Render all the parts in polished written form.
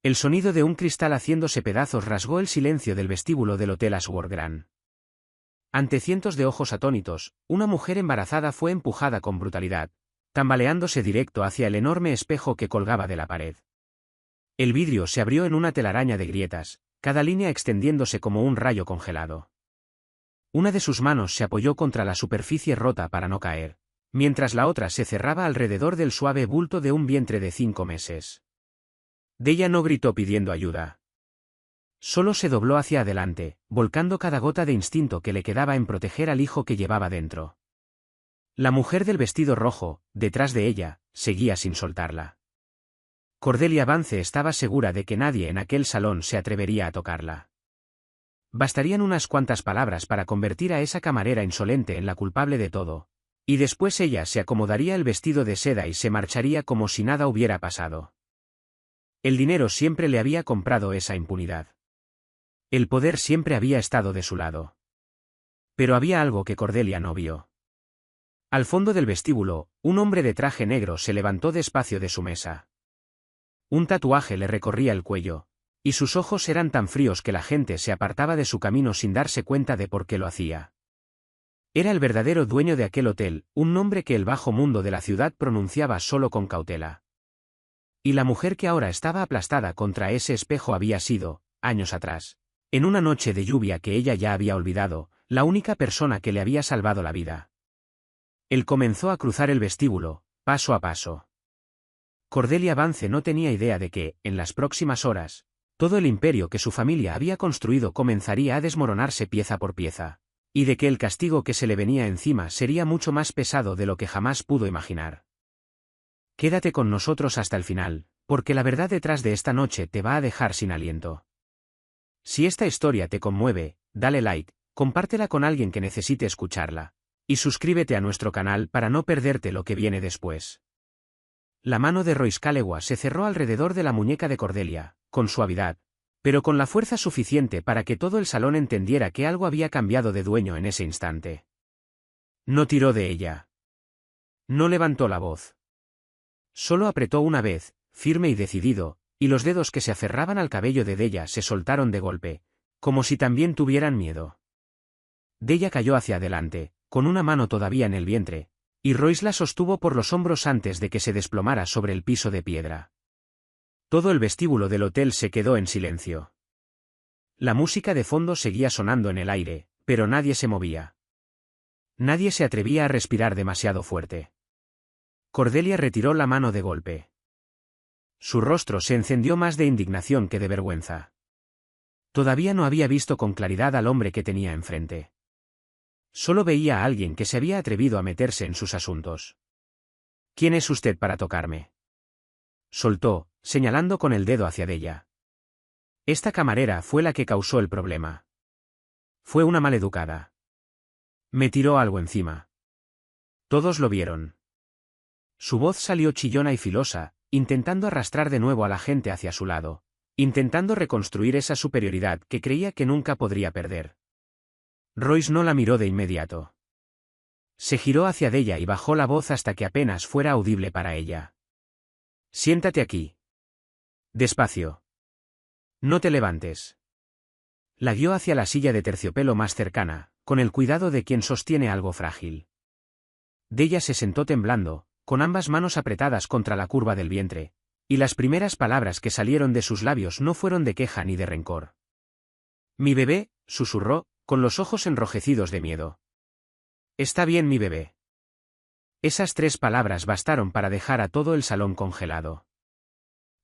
El sonido de un cristal haciéndose pedazos rasgó el silencio del vestíbulo del Hotel Ashworth Grand. Ante cientos de ojos atónitos, una mujer embarazada fue empujada con brutalidad, tambaleándose directo hacia el enorme espejo que colgaba de la pared. El vidrio se abrió en una telaraña de grietas, cada línea extendiéndose como un rayo congelado. Una de sus manos se apoyó contra la superficie rota para no caer, mientras la otra se cerraba alrededor del suave bulto de un vientre de 5 meses. Della no gritó pidiendo ayuda. Solo se dobló hacia adelante, volcando cada gota de instinto que le quedaba en proteger al hijo que llevaba dentro. La mujer del vestido rojo, detrás de ella, seguía sin soltarla. Cordelia Vance estaba segura de que nadie en aquel salón se atrevería a tocarla. Bastarían unas cuantas palabras para convertir a esa camarera insolente en la culpable de todo, y después ella se acomodaría el vestido de seda y se marcharía como si nada hubiera pasado. El dinero siempre le había comprado esa impunidad. El poder siempre había estado de su lado. Pero había algo que Cordelia no vio. Al fondo del vestíbulo, un hombre de traje negro se levantó despacio de su mesa. Un tatuaje le recorría el cuello, y sus ojos eran tan fríos que la gente se apartaba de su camino sin darse cuenta de por qué lo hacía. Era el verdadero dueño de aquel hotel, un nombre que el bajo mundo de la ciudad pronunciaba solo con cautela. Y la mujer que ahora estaba aplastada contra ese espejo había sido, años atrás, en una noche de lluvia que ella ya había olvidado, la única persona que le había salvado la vida. Él comenzó a cruzar el vestíbulo, paso a paso. Cordelia Vance no tenía idea de que, en las próximas horas, todo el imperio que su familia había construido comenzaría a desmoronarse pieza por pieza, y de que el castigo que se le venía encima sería mucho más pesado de lo que jamás pudo imaginar. Quédate con nosotros hasta el final, porque la verdad detrás de esta noche te va a dejar sin aliento. Si esta historia te conmueve, dale like, compártela con alguien que necesite escucharla, y suscríbete a nuestro canal para no perderte lo que viene después. La mano de Royce Calewa se cerró alrededor de la muñeca de Cordelia, con suavidad, pero con la fuerza suficiente para que todo el salón entendiera que algo había cambiado de dueño en ese instante. No tiró de ella. No levantó la voz. Solo apretó una vez, firme y decidido, y los dedos que se aferraban al cabello de Della se soltaron de golpe, como si también tuvieran miedo. Della cayó hacia adelante, con una mano todavía en el vientre, y Royce la sostuvo por los hombros antes de que se desplomara sobre el piso de piedra. Todo el vestíbulo del hotel se quedó en silencio. La música de fondo seguía sonando en el aire, pero nadie se movía. Nadie se atrevía a respirar demasiado fuerte. Cordelia retiró la mano de golpe. Su rostro se encendió más de indignación que de vergüenza. Todavía no había visto con claridad al hombre que tenía enfrente. Solo veía a alguien que se había atrevido a meterse en sus asuntos. ¿Quién es usted para tocarme?, soltó, señalando con el dedo hacia Della. Esta camarera fue la que causó el problema. Fue una maleducada. Me tiró algo encima. Todos lo vieron. Su voz salió chillona y filosa, intentando arrastrar de nuevo a la gente hacia su lado, intentando reconstruir esa superioridad que creía que nunca podría perder. Royce no la miró de inmediato. Se giró hacia Della y bajó la voz hasta que apenas fuera audible para ella. Siéntate aquí. Despacio. No te levantes. La guió hacia la silla de terciopelo más cercana, con el cuidado de quien sostiene algo frágil. Della se sentó temblando, con ambas manos apretadas contra la curva del vientre, y las primeras palabras que salieron de sus labios no fueron de queja ni de rencor. Mi bebé, susurró, con los ojos enrojecidos de miedo. Está bien, mi bebé. Esas 3 palabras bastaron para dejar a todo el salón congelado.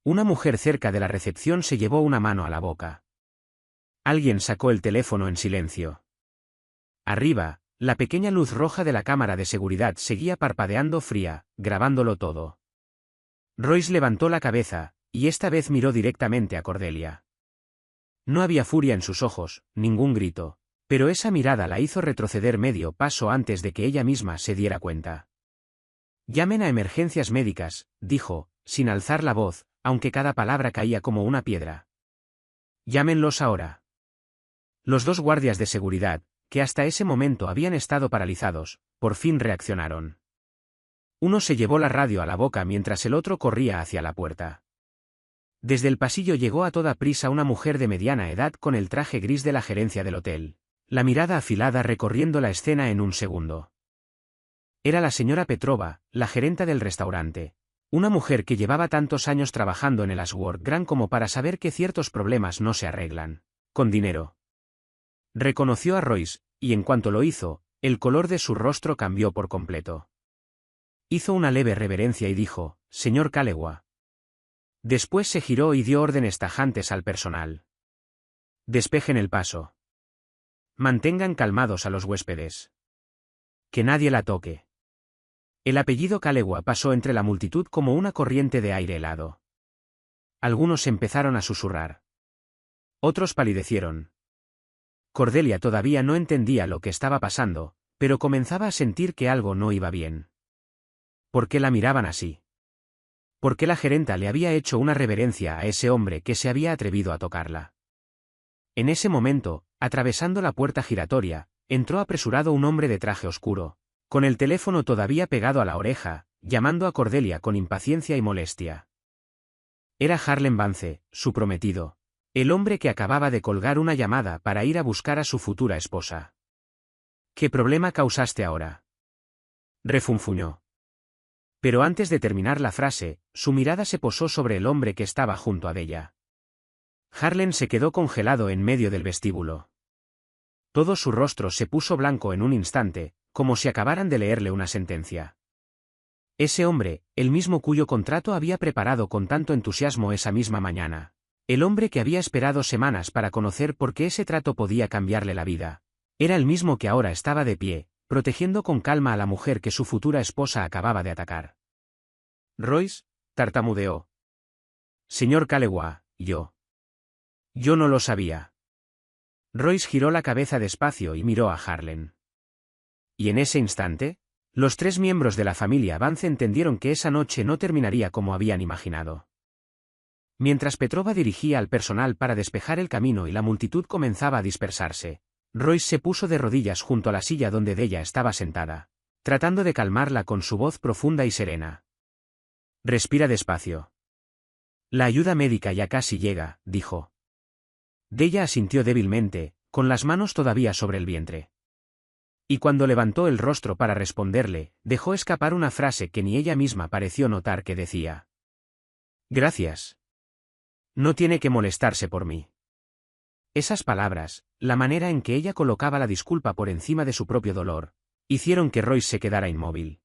Una mujer cerca de la recepción se llevó una mano a la boca. Alguien sacó el teléfono en silencio. Arriba, la pequeña luz roja de la cámara de seguridad seguía parpadeando fría, grabándolo todo. Royce levantó la cabeza, y esta vez miró directamente a Cordelia. No había furia en sus ojos, ningún grito, pero esa mirada la hizo retroceder medio paso antes de que ella misma se diera cuenta. Llamen a emergencias médicas, dijo, sin alzar la voz, aunque cada palabra caía como una piedra. Llámenlos ahora. Los 2 guardias de seguridad, que hasta ese momento habían estado paralizados, por fin reaccionaron. Uno se llevó la radio a la boca mientras el otro corría hacia la puerta. Desde el pasillo llegó a toda prisa una mujer de mediana edad con el traje gris de la gerencia del hotel, la mirada afilada recorriendo la escena en un segundo. Era la señora Petrova, la gerenta del restaurante, una mujer que llevaba tantos años trabajando en el Ashworth Grand como para saber que ciertos problemas no se arreglan con dinero. Reconoció a Royce, y en cuanto lo hizo, el color de su rostro cambió por completo. Hizo una leve reverencia y dijo, «Señor Callewa». Después se giró y dio órdenes tajantes al personal. «Despejen el paso. Mantengan calmados a los huéspedes. Que nadie la toque». El apellido Callewa pasó entre la multitud como una corriente de aire helado. Algunos empezaron a susurrar. Otros palidecieron. Cordelia todavía no entendía lo que estaba pasando, pero comenzaba a sentir que algo no iba bien. ¿Por qué la miraban así? ¿Por qué la gerenta le había hecho una reverencia a ese hombre que se había atrevido a tocarla? En ese momento, atravesando la puerta giratoria, entró apresurado un hombre de traje oscuro, con el teléfono todavía pegado a la oreja, llamando a Cordelia con impaciencia y molestia. Era Harlem Vance, su prometido. El hombre que acababa de colgar una llamada para ir a buscar a su futura esposa. ¿Qué problema causaste ahora?, refunfuñó. Pero antes de terminar la frase, su mirada se posó sobre el hombre que estaba junto a ella. Harlem se quedó congelado en medio del vestíbulo. Todo su rostro se puso blanco en un instante, como si acabaran de leerle una sentencia. Ese hombre, el mismo cuyo contrato había preparado con tanto entusiasmo esa misma mañana. El hombre que había esperado semanas para conocer por qué ese trato podía cambiarle la vida. Era el mismo que ahora estaba de pie, protegiendo con calma a la mujer que su futura esposa acababa de atacar. Royce, tartamudeó. Señor Callewa, yo no lo sabía. Royce giró la cabeza despacio y miró a Harlem. Y en ese instante, los tres miembros de la familia Vance entendieron que esa noche no terminaría como habían imaginado. Mientras Petrova dirigía al personal para despejar el camino y la multitud comenzaba a dispersarse, Royce se puso de rodillas junto a la silla donde ella estaba sentada, tratando de calmarla con su voz profunda y serena. Respira despacio. La ayuda médica ya casi llega, dijo. Della asintió débilmente, con las manos todavía sobre el vientre. Y cuando levantó el rostro para responderle, dejó escapar una frase que ni ella misma pareció notar que decía. Gracias. No tiene que molestarse por mí. Esas palabras, la manera en que ella colocaba la disculpa por encima de su propio dolor, hicieron que Royce se quedara inmóvil.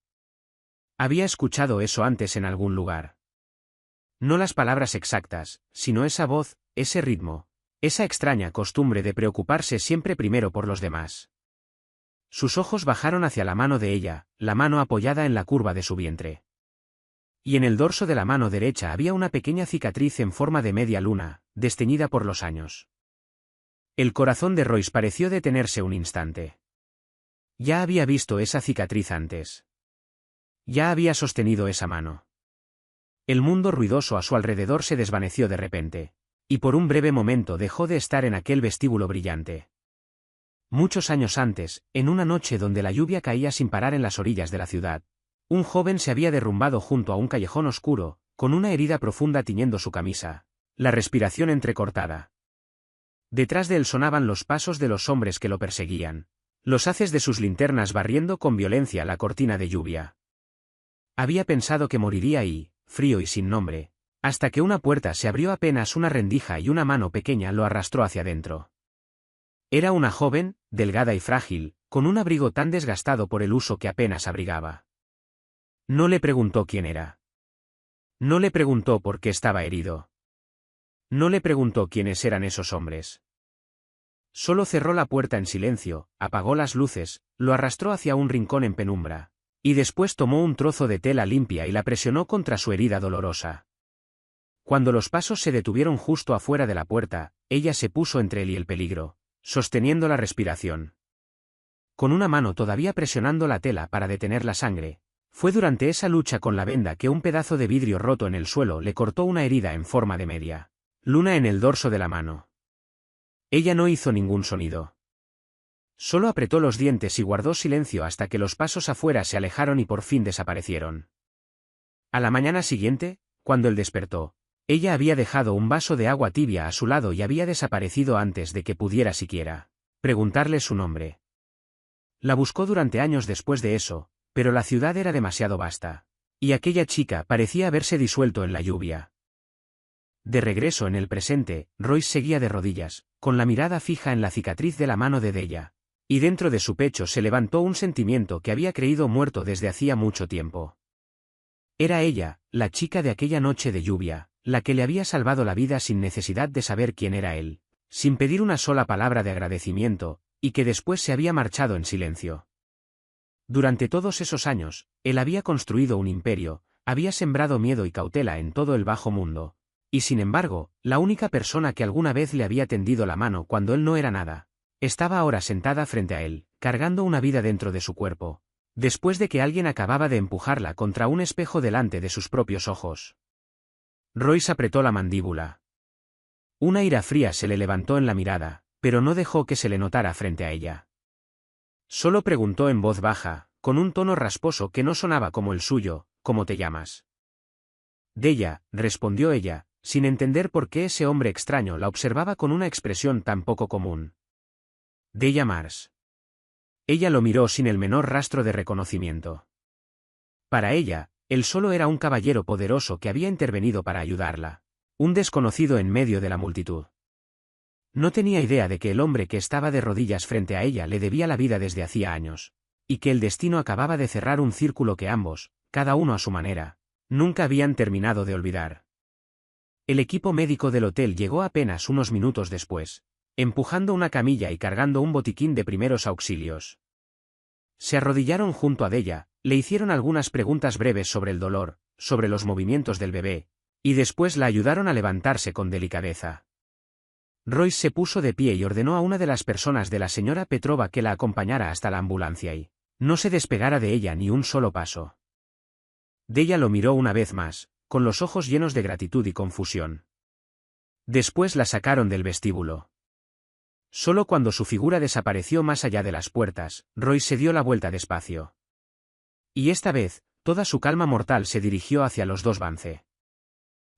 Había escuchado eso antes en algún lugar. No las palabras exactas, sino esa voz, ese ritmo, esa extraña costumbre de preocuparse siempre primero por los demás. Sus ojos bajaron hacia la mano de ella, la mano apoyada en la curva de su vientre. Y en el dorso de la mano derecha había una pequeña cicatriz en forma de media luna, desteñida por los años. El corazón de Royce pareció detenerse un instante. Ya había visto esa cicatriz antes. Ya había sostenido esa mano. El mundo ruidoso a su alrededor se desvaneció de repente, y por un breve momento dejó de estar en aquel vestíbulo brillante. Muchos años antes, en una noche donde la lluvia caía sin parar en las orillas de la ciudad, un joven se había derrumbado junto a un callejón oscuro, con una herida profunda tiñendo su camisa, la respiración entrecortada. Detrás de él sonaban los pasos de los hombres que lo perseguían, los haces de sus linternas barriendo con violencia la cortina de lluvia. Había pensado que moriría ahí, frío y sin nombre, hasta que una puerta se abrió apenas una rendija y una mano pequeña lo arrastró hacia adentro. Era una joven, delgada y frágil, con un abrigo tan desgastado por el uso que apenas abrigaba. No le preguntó quién era. No le preguntó por qué estaba herido. No le preguntó quiénes eran esos hombres. Solo cerró la puerta en silencio, apagó las luces, lo arrastró hacia un rincón en penumbra, y después tomó un trozo de tela limpia y la presionó contra su herida dolorosa. Cuando los pasos se detuvieron justo afuera de la puerta, ella se puso entre él y el peligro, sosteniendo la respiración. Con una mano todavía presionando la tela para detener la sangre, fue durante esa lucha con la venda que un pedazo de vidrio roto en el suelo le cortó una herida en forma de media luna en el dorso de la mano. Ella no hizo ningún sonido. Solo apretó los dientes y guardó silencio hasta que los pasos afuera se alejaron y por fin desaparecieron. A la mañana siguiente, cuando él despertó, Ella había dejado un vaso de agua tibia a su lado y había desaparecido antes de que pudiera siquiera preguntarle su nombre. La buscó durante años después de eso, pero la ciudad era demasiado vasta. Y aquella chica parecía haberse disuelto en la lluvia. De regreso en el presente, Royce seguía de rodillas, con la mirada fija en la cicatriz de la mano de Della. Y dentro de su pecho se levantó un sentimiento que había creído muerto desde hacía mucho tiempo. Era ella, la chica de aquella noche de lluvia, la que le había salvado la vida sin necesidad de saber quién era él, sin pedir una sola palabra de agradecimiento, y que después se había marchado en silencio. Durante todos esos años, él había construido un imperio, había sembrado miedo y cautela en todo el bajo mundo, y sin embargo, la única persona que alguna vez le había tendido la mano cuando él no era nada, estaba ahora sentada frente a él, cargando una vida dentro de su cuerpo, después de que alguien acababa de empujarla contra un espejo delante de sus propios ojos. Royce apretó la mandíbula. Una ira fría se le levantó en la mirada, pero no dejó que se le notara frente a ella. Solo preguntó en voz baja, con un tono rasposo que no sonaba como el suyo, ¿cómo te llamas? Della, respondió ella, sin entender por qué ese hombre extraño la observaba con una expresión tan poco común. Della Mars. Ella lo miró sin el menor rastro de reconocimiento. Para ella, él solo era un caballero poderoso que había intervenido para ayudarla, un desconocido en medio de la multitud. No tenía idea de que el hombre que estaba de rodillas frente a ella le debía la vida desde hacía años, y que el destino acababa de cerrar un círculo que ambos, cada uno a su manera, nunca habían terminado de olvidar. El equipo médico del hotel llegó apenas unos minutos después, empujando una camilla y cargando un botiquín de primeros auxilios. Se arrodillaron junto a Della, le hicieron algunas preguntas breves sobre el dolor, sobre los movimientos del bebé, y después la ayudaron a levantarse con delicadeza. Royce se puso de pie y ordenó a una de las personas de la señora Petrova que la acompañara hasta la ambulancia y no se despegara de ella ni un solo paso. Della lo miró una vez más, con los ojos llenos de gratitud y confusión. Después la sacaron del vestíbulo. Solo cuando su figura desapareció más allá de las puertas, Royce se dio la vuelta despacio. Y esta vez, toda su calma mortal se dirigió hacia los dos Vance.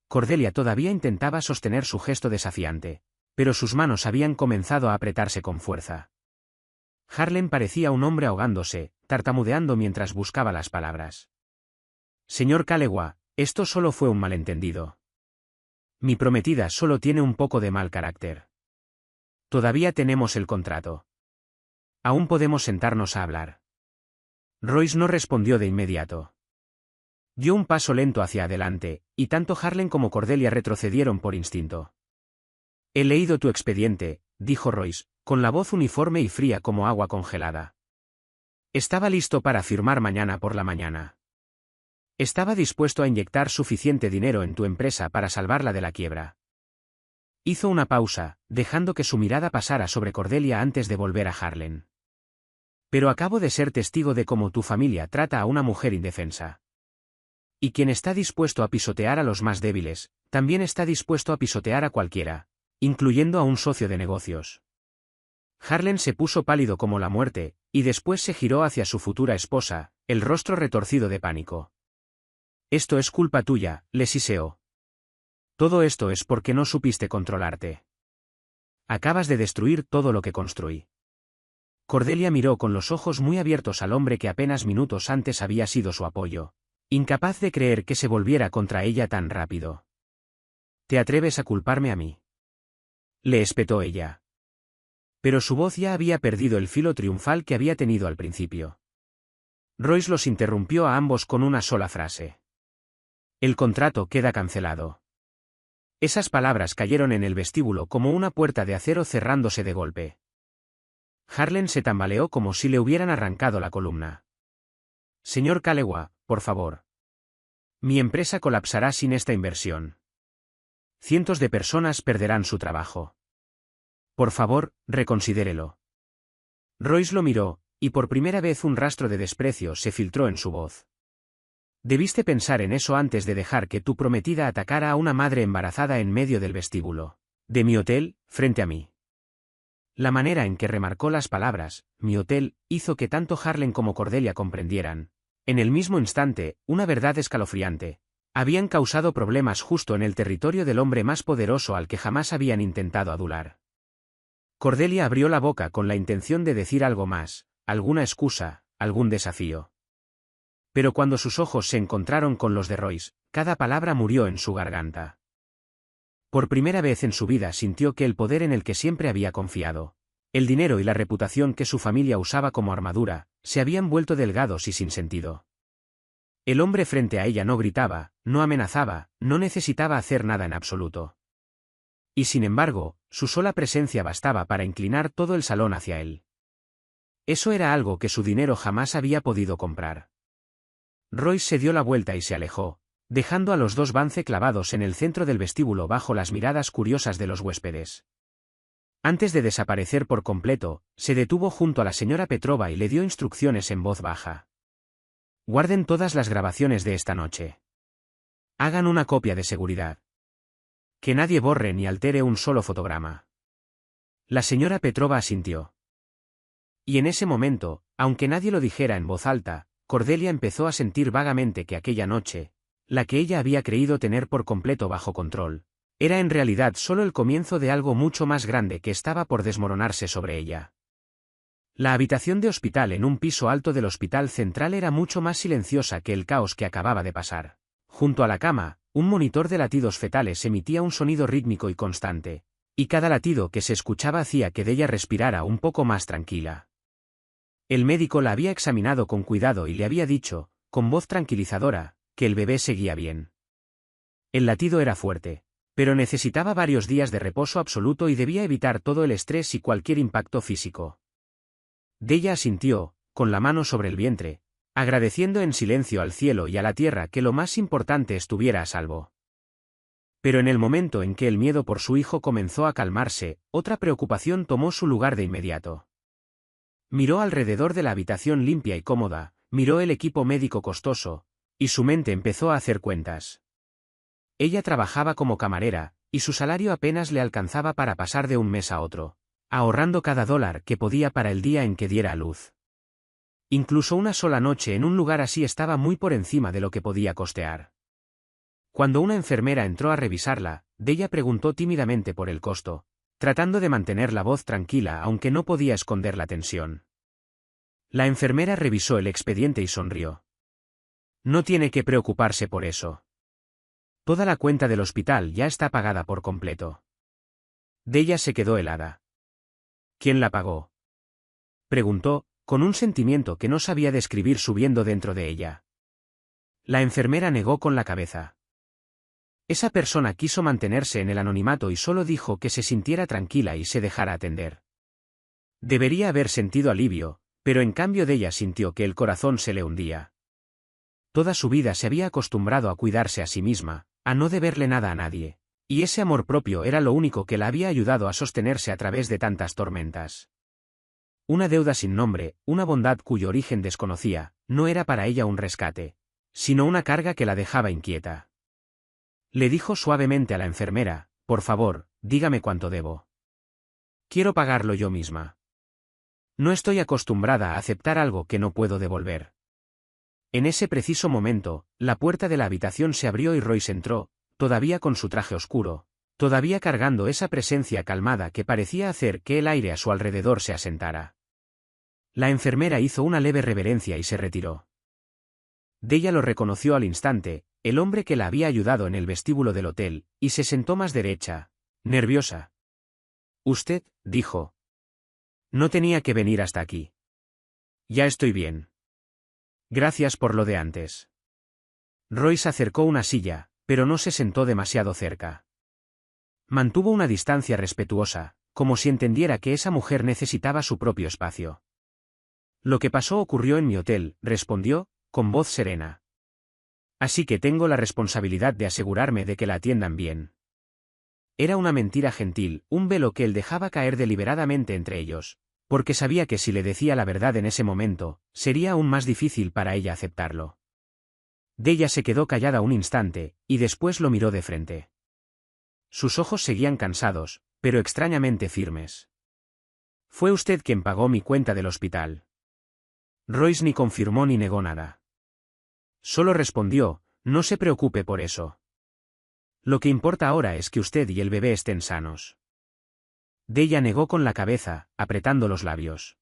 Cordelia todavía intentaba sostener su gesto desafiante, pero sus manos habían comenzado a apretarse con fuerza. Harlan parecía un hombre ahogándose, tartamudeando mientras buscaba las palabras. Señor Kalewa, esto solo fue un malentendido. Mi prometida solo tiene un poco de mal carácter. Todavía tenemos el contrato. Aún podemos sentarnos a hablar. Royce no respondió de inmediato. Dio un paso lento hacia adelante, y tanto Harlan como Cordelia retrocedieron por instinto. He leído tu expediente, dijo Royce, con la voz uniforme y fría como agua congelada. Estaba listo para firmar mañana por la mañana. Estaba dispuesto a inyectar suficiente dinero en tu empresa para salvarla de la quiebra. Hizo una pausa, dejando que su mirada pasara sobre Cordelia antes de volver a Harlan. Pero acabo de ser testigo de cómo tu familia trata a una mujer indefensa. Y quien está dispuesto a pisotear a los más débiles, también está dispuesto a pisotear a cualquiera, incluyendo a un socio de negocios. Harlan se puso pálido como la muerte, y después se giró hacia su futura esposa, el rostro retorcido de pánico. Esto es culpa tuya, le siseó. Todo esto es porque no supiste controlarte. Acabas de destruir todo lo que construí. Cordelia miró con los ojos muy abiertos al hombre que apenas minutos antes había sido su apoyo, incapaz de creer que se volviera contra ella tan rápido. ¿Te atreves a culparme a mí?, le espetó ella. Pero su voz ya había perdido el filo triunfal que había tenido al principio. Royce los interrumpió a ambos con una sola frase. El contrato queda cancelado. Esas palabras cayeron en el vestíbulo como una puerta de acero cerrándose de golpe. Harlan se tambaleó como si le hubieran arrancado la columna. Señor Kalewa, por favor. Mi empresa colapsará sin esta inversión. Cientos de personas perderán su trabajo. Por favor, reconsidérelo. Royce lo miró, y por primera vez un rastro de desprecio se filtró en su voz. Debiste pensar en eso antes de dejar que tu prometida atacara a una madre embarazada en medio del vestíbulo de mi hotel, frente a mí. La manera en que remarcó las palabras, mi hotel, hizo que tanto Harlan como Cordelia comprendieran, en el mismo instante, una verdad escalofriante, Habían causado problemas justo en el territorio del hombre más poderoso al que jamás habían intentado adular. Cordelia abrió la boca con la intención de decir algo más, alguna excusa, algún desafío. Pero cuando sus ojos se encontraron con los de Royce, cada palabra murió en su garganta. Por primera vez en su vida sintió que el poder en el que siempre había confiado, el dinero y la reputación que su familia usaba como armadura, se habían vuelto delgados y sin sentido. El hombre frente a ella no gritaba, no amenazaba, no necesitaba hacer nada en absoluto. Y sin embargo, su sola presencia bastaba para inclinar todo el salón hacia él. Eso era algo que su dinero jamás había podido comprar. Royce se dio la vuelta y se alejó, dejando a los dos Vance clavados en el centro del vestíbulo bajo las miradas curiosas de los huéspedes. Antes de desaparecer por completo, se detuvo junto a la señora Petrova y le dio instrucciones en voz baja. Guarden todas las grabaciones de esta noche. Hagan una copia de seguridad. Que nadie borre ni altere un solo fotograma. La señora Petrova asintió. Y en ese momento, aunque nadie lo dijera en voz alta, Cordelia empezó a sentir vagamente que aquella noche, la que ella había creído tener por completo bajo control, era en realidad solo el comienzo de algo mucho más grande que estaba por desmoronarse sobre ella. La habitación de hospital en un piso alto del hospital central era mucho más silenciosa que el caos que acababa de pasar. Junto a la cama, un monitor de latidos fetales emitía un sonido rítmico y constante, y cada latido que se escuchaba hacía que ella respirara un poco más tranquila. El médico la había examinado con cuidado y le había dicho, con voz tranquilizadora, que el bebé seguía bien. El latido era fuerte, pero necesitaba varios días de reposo absoluto y debía evitar todo el estrés y cualquier impacto físico. Della asintió, con la mano sobre el vientre, agradeciendo en silencio al cielo y a la tierra que lo más importante estuviera a salvo. Pero en el momento en que el miedo por su hijo comenzó a calmarse, otra preocupación tomó su lugar de inmediato. Miró alrededor de la habitación limpia y cómoda, miró el equipo médico costoso, y su mente empezó a hacer cuentas. Ella trabajaba como camarera, y su salario apenas le alcanzaba para pasar de un mes a otro, ahorrando cada dólar que podía para el día en que diera a luz. Incluso una sola noche en un lugar así estaba muy por encima de lo que podía costear. Cuando una enfermera entró a revisarla, Della preguntó tímidamente por el costo, tratando de mantener la voz tranquila aunque no podía esconder la tensión. La enfermera revisó el expediente y sonrió. No tiene que preocuparse por eso. Toda la cuenta del hospital ya está pagada por completo. Della se quedó helada. ¿Quién la pagó?, preguntó, con un sentimiento que no sabía describir subiendo dentro de ella. La enfermera negó con la cabeza. Esa persona quiso mantenerse en el anonimato y solo dijo que se sintiera tranquila y se dejara atender. Debería haber sentido alivio, pero en cambio Della sintió que el corazón se le hundía. Toda su vida se había acostumbrado a cuidarse a sí misma, a no deberle nada a nadie, y ese amor propio era lo único que la había ayudado a sostenerse a través de tantas tormentas. Una deuda sin nombre, una bondad cuyo origen desconocía, no era para ella un rescate, sino una carga que la dejaba inquieta. Le dijo suavemente a la enfermera, por favor, dígame cuánto debo. Quiero pagarlo yo misma. No estoy acostumbrada a aceptar algo que no puedo devolver. En ese preciso momento, la puerta de la habitación se abrió y Royce entró, todavía con su traje oscuro, todavía cargando esa presencia calmada que parecía hacer que el aire a su alrededor se asentara. La enfermera hizo una leve reverencia y se retiró. Della lo reconoció al instante, el hombre que la había ayudado en el vestíbulo del hotel, y se sentó más derecha, nerviosa. Usted, dijo. No tenía que venir hasta aquí. Ya estoy bien. Gracias por lo de antes. Royce acercó una silla, pero no se sentó demasiado cerca. Mantuvo una distancia respetuosa, como si entendiera que esa mujer necesitaba su propio espacio. Lo que pasó ocurrió en mi hotel, respondió, con voz serena. Así que tengo la responsabilidad de asegurarme de que la atiendan bien. Era una mentira gentil, un velo que él dejaba caer deliberadamente entre ellos, porque sabía que si le decía la verdad en ese momento, sería aún más difícil para ella aceptarlo. Della se quedó callada un instante, y después lo miró de frente. Sus ojos seguían cansados, pero extrañamente firmes. Fue usted quien pagó mi cuenta del hospital. Royce ni confirmó ni negó nada. Solo respondió, No se preocupe por eso. Lo que importa ahora es que usted y el bebé estén sanos. Della negó con la cabeza, apretando los labios.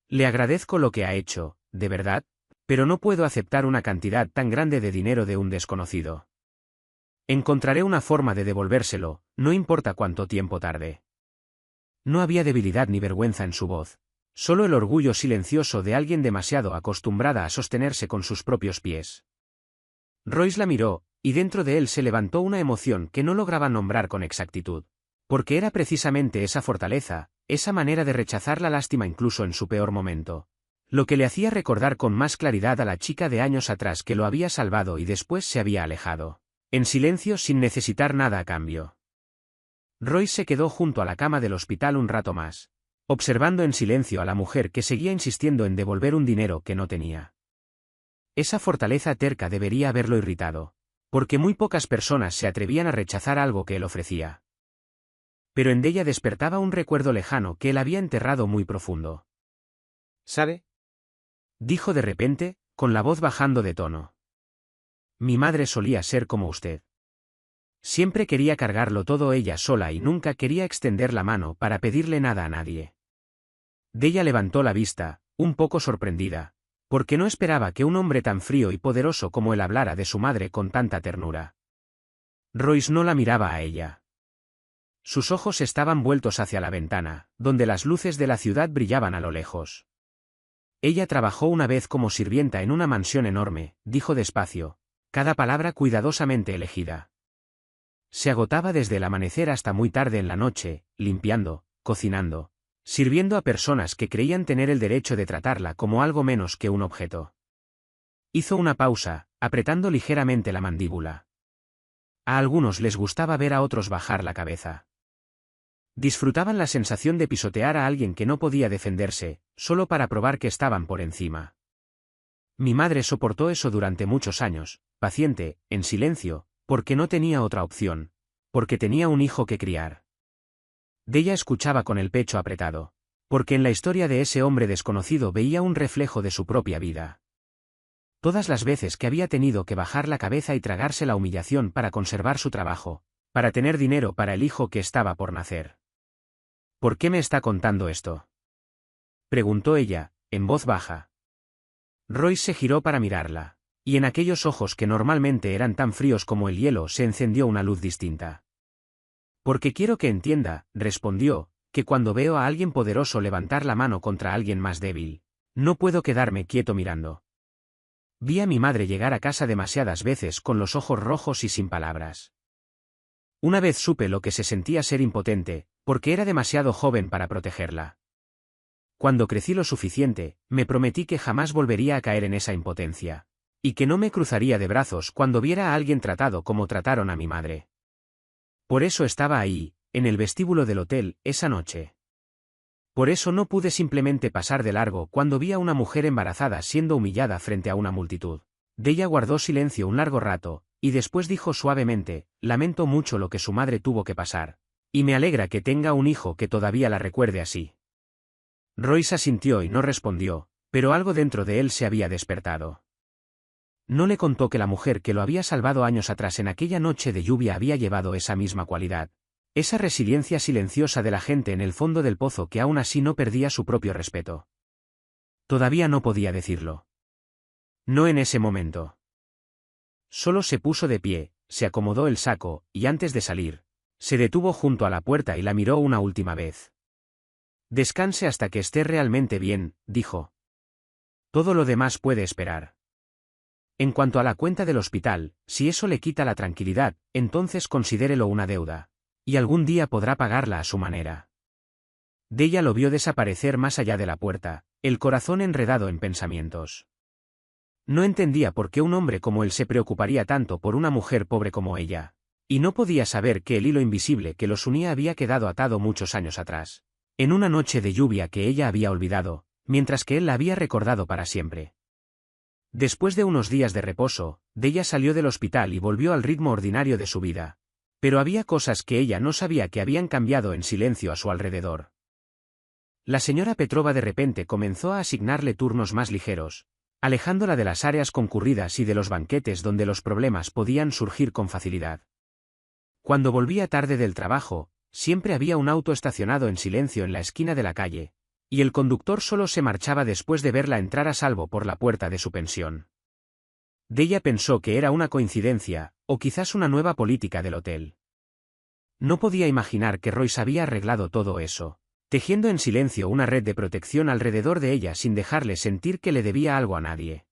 Le agradezco lo que ha hecho, de verdad, pero no puedo aceptar una cantidad tan grande de dinero de un desconocido. Encontraré una forma de devolvérselo, no importa cuánto tiempo tarde. No había debilidad ni vergüenza en su voz, solo el orgullo silencioso de alguien demasiado acostumbrada a sostenerse con sus propios pies. Royce la miró, y dentro de él se levantó una emoción que no lograba nombrar con exactitud. Porque era precisamente esa fortaleza, esa manera de rechazar la lástima incluso en su peor momento, lo que le hacía recordar con más claridad a la chica de años atrás que lo había salvado y después se había alejado, en silencio sin necesitar nada a cambio. Royce se quedó junto a la cama del hospital un rato más, observando en silencio a la mujer que seguía insistiendo en devolver un dinero que no tenía. Esa fortaleza terca debería haberlo irritado, porque muy pocas personas se atrevían a rechazar algo que él ofrecía. Pero en Della despertaba un recuerdo lejano que él había enterrado muy profundo. ¿Sabe? Dijo de repente, con la voz bajando de tono. Mi madre solía ser como usted. Siempre quería cargarlo todo ella sola y nunca quería extender la mano para pedirle nada a nadie. Della levantó la vista, un poco sorprendida, porque no esperaba que un hombre tan frío y poderoso como él hablara de su madre con tanta ternura. Royce no la miraba a ella. Sus ojos estaban vueltos hacia la ventana, donde las luces de la ciudad brillaban a lo lejos. Ella trabajó una vez como sirvienta en una mansión enorme, dijo despacio, cada palabra cuidadosamente elegida. Se agotaba desde el amanecer hasta muy tarde en la noche, limpiando, cocinando, sirviendo a personas que creían tener el derecho de tratarla como algo menos que un objeto. Hizo una pausa, apretando ligeramente la mandíbula. A algunos les gustaba ver a otros bajar la cabeza. Disfrutaban la sensación de pisotear a alguien que no podía defenderse, solo para probar que estaban por encima. Mi madre soportó eso durante muchos años, paciente, en silencio, porque no tenía otra opción, porque tenía un hijo que criar. Della escuchaba con el pecho apretado, porque en la historia de ese hombre desconocido veía un reflejo de su propia vida. Todas las veces que había tenido que bajar la cabeza y tragarse la humillación para conservar su trabajo, para tener dinero para el hijo que estaba por nacer. ¿Por qué me está contando esto?, preguntó ella, en voz baja. Royce se giró para mirarla, y en aquellos ojos que normalmente eran tan fríos como el hielo se encendió una luz distinta. Porque quiero que entienda, respondió, que cuando veo a alguien poderoso levantar la mano contra alguien más débil, no puedo quedarme quieto mirando. Vi a mi madre llegar a casa demasiadas veces con los ojos rojos y sin palabras. Una vez supe lo que se sentía ser impotente, porque era demasiado joven para protegerla. Cuando crecí lo suficiente, me prometí que jamás volvería a caer en esa impotencia, y que no me cruzaría de brazos cuando viera a alguien tratado como trataron a mi madre. Por eso estaba ahí, en el vestíbulo del hotel, esa noche. Por eso no pude simplemente pasar de largo cuando vi a una mujer embarazada siendo humillada frente a una multitud. Della guardó silencio un largo rato, y después dijo suavemente, lamento mucho lo que su madre tuvo que pasar, y me alegra que tenga un hijo que todavía la recuerde así. Royce asintió y no respondió, pero algo dentro de él se había despertado. No le contó que la mujer que lo había salvado años atrás en aquella noche de lluvia había llevado esa misma cualidad, esa resiliencia silenciosa de la gente en el fondo del pozo que aún así no perdía su propio respeto. Todavía no podía decirlo. No en ese momento. Solo se puso de pie, se acomodó el saco, y antes de salir, se detuvo junto a la puerta y la miró una última vez. Descanse hasta que esté realmente bien, dijo. Todo lo demás puede esperar. En cuanto a la cuenta del hospital, si eso le quita la tranquilidad, entonces considérelo una deuda, y algún día podrá pagarla a su manera. Della lo vio desaparecer más allá de la puerta, el corazón enredado en pensamientos. No entendía por qué un hombre como él se preocuparía tanto por una mujer pobre como ella, y no podía saber que el hilo invisible que los unía había quedado atado muchos años atrás, en una noche de lluvia que ella había olvidado, mientras que él la había recordado para siempre. Después de unos días de reposo, Della salió del hospital y volvió al ritmo ordinario de su vida, pero había cosas que ella no sabía que habían cambiado en silencio a su alrededor. La señora Petrova de repente comenzó a asignarle turnos más ligeros, alejándola de las áreas concurridas y de los banquetes donde los problemas podían surgir con facilidad. Cuando volvía tarde del trabajo, siempre había un auto estacionado en silencio en la esquina de la calle, y el conductor solo se marchaba después de verla entrar a salvo por la puerta de su pensión. Della pensó que era una coincidencia, o quizás una nueva política del hotel. No podía imaginar que Royce había arreglado todo eso, tejiendo en silencio una red de protección alrededor de ella sin dejarle sentir que le debía algo a nadie.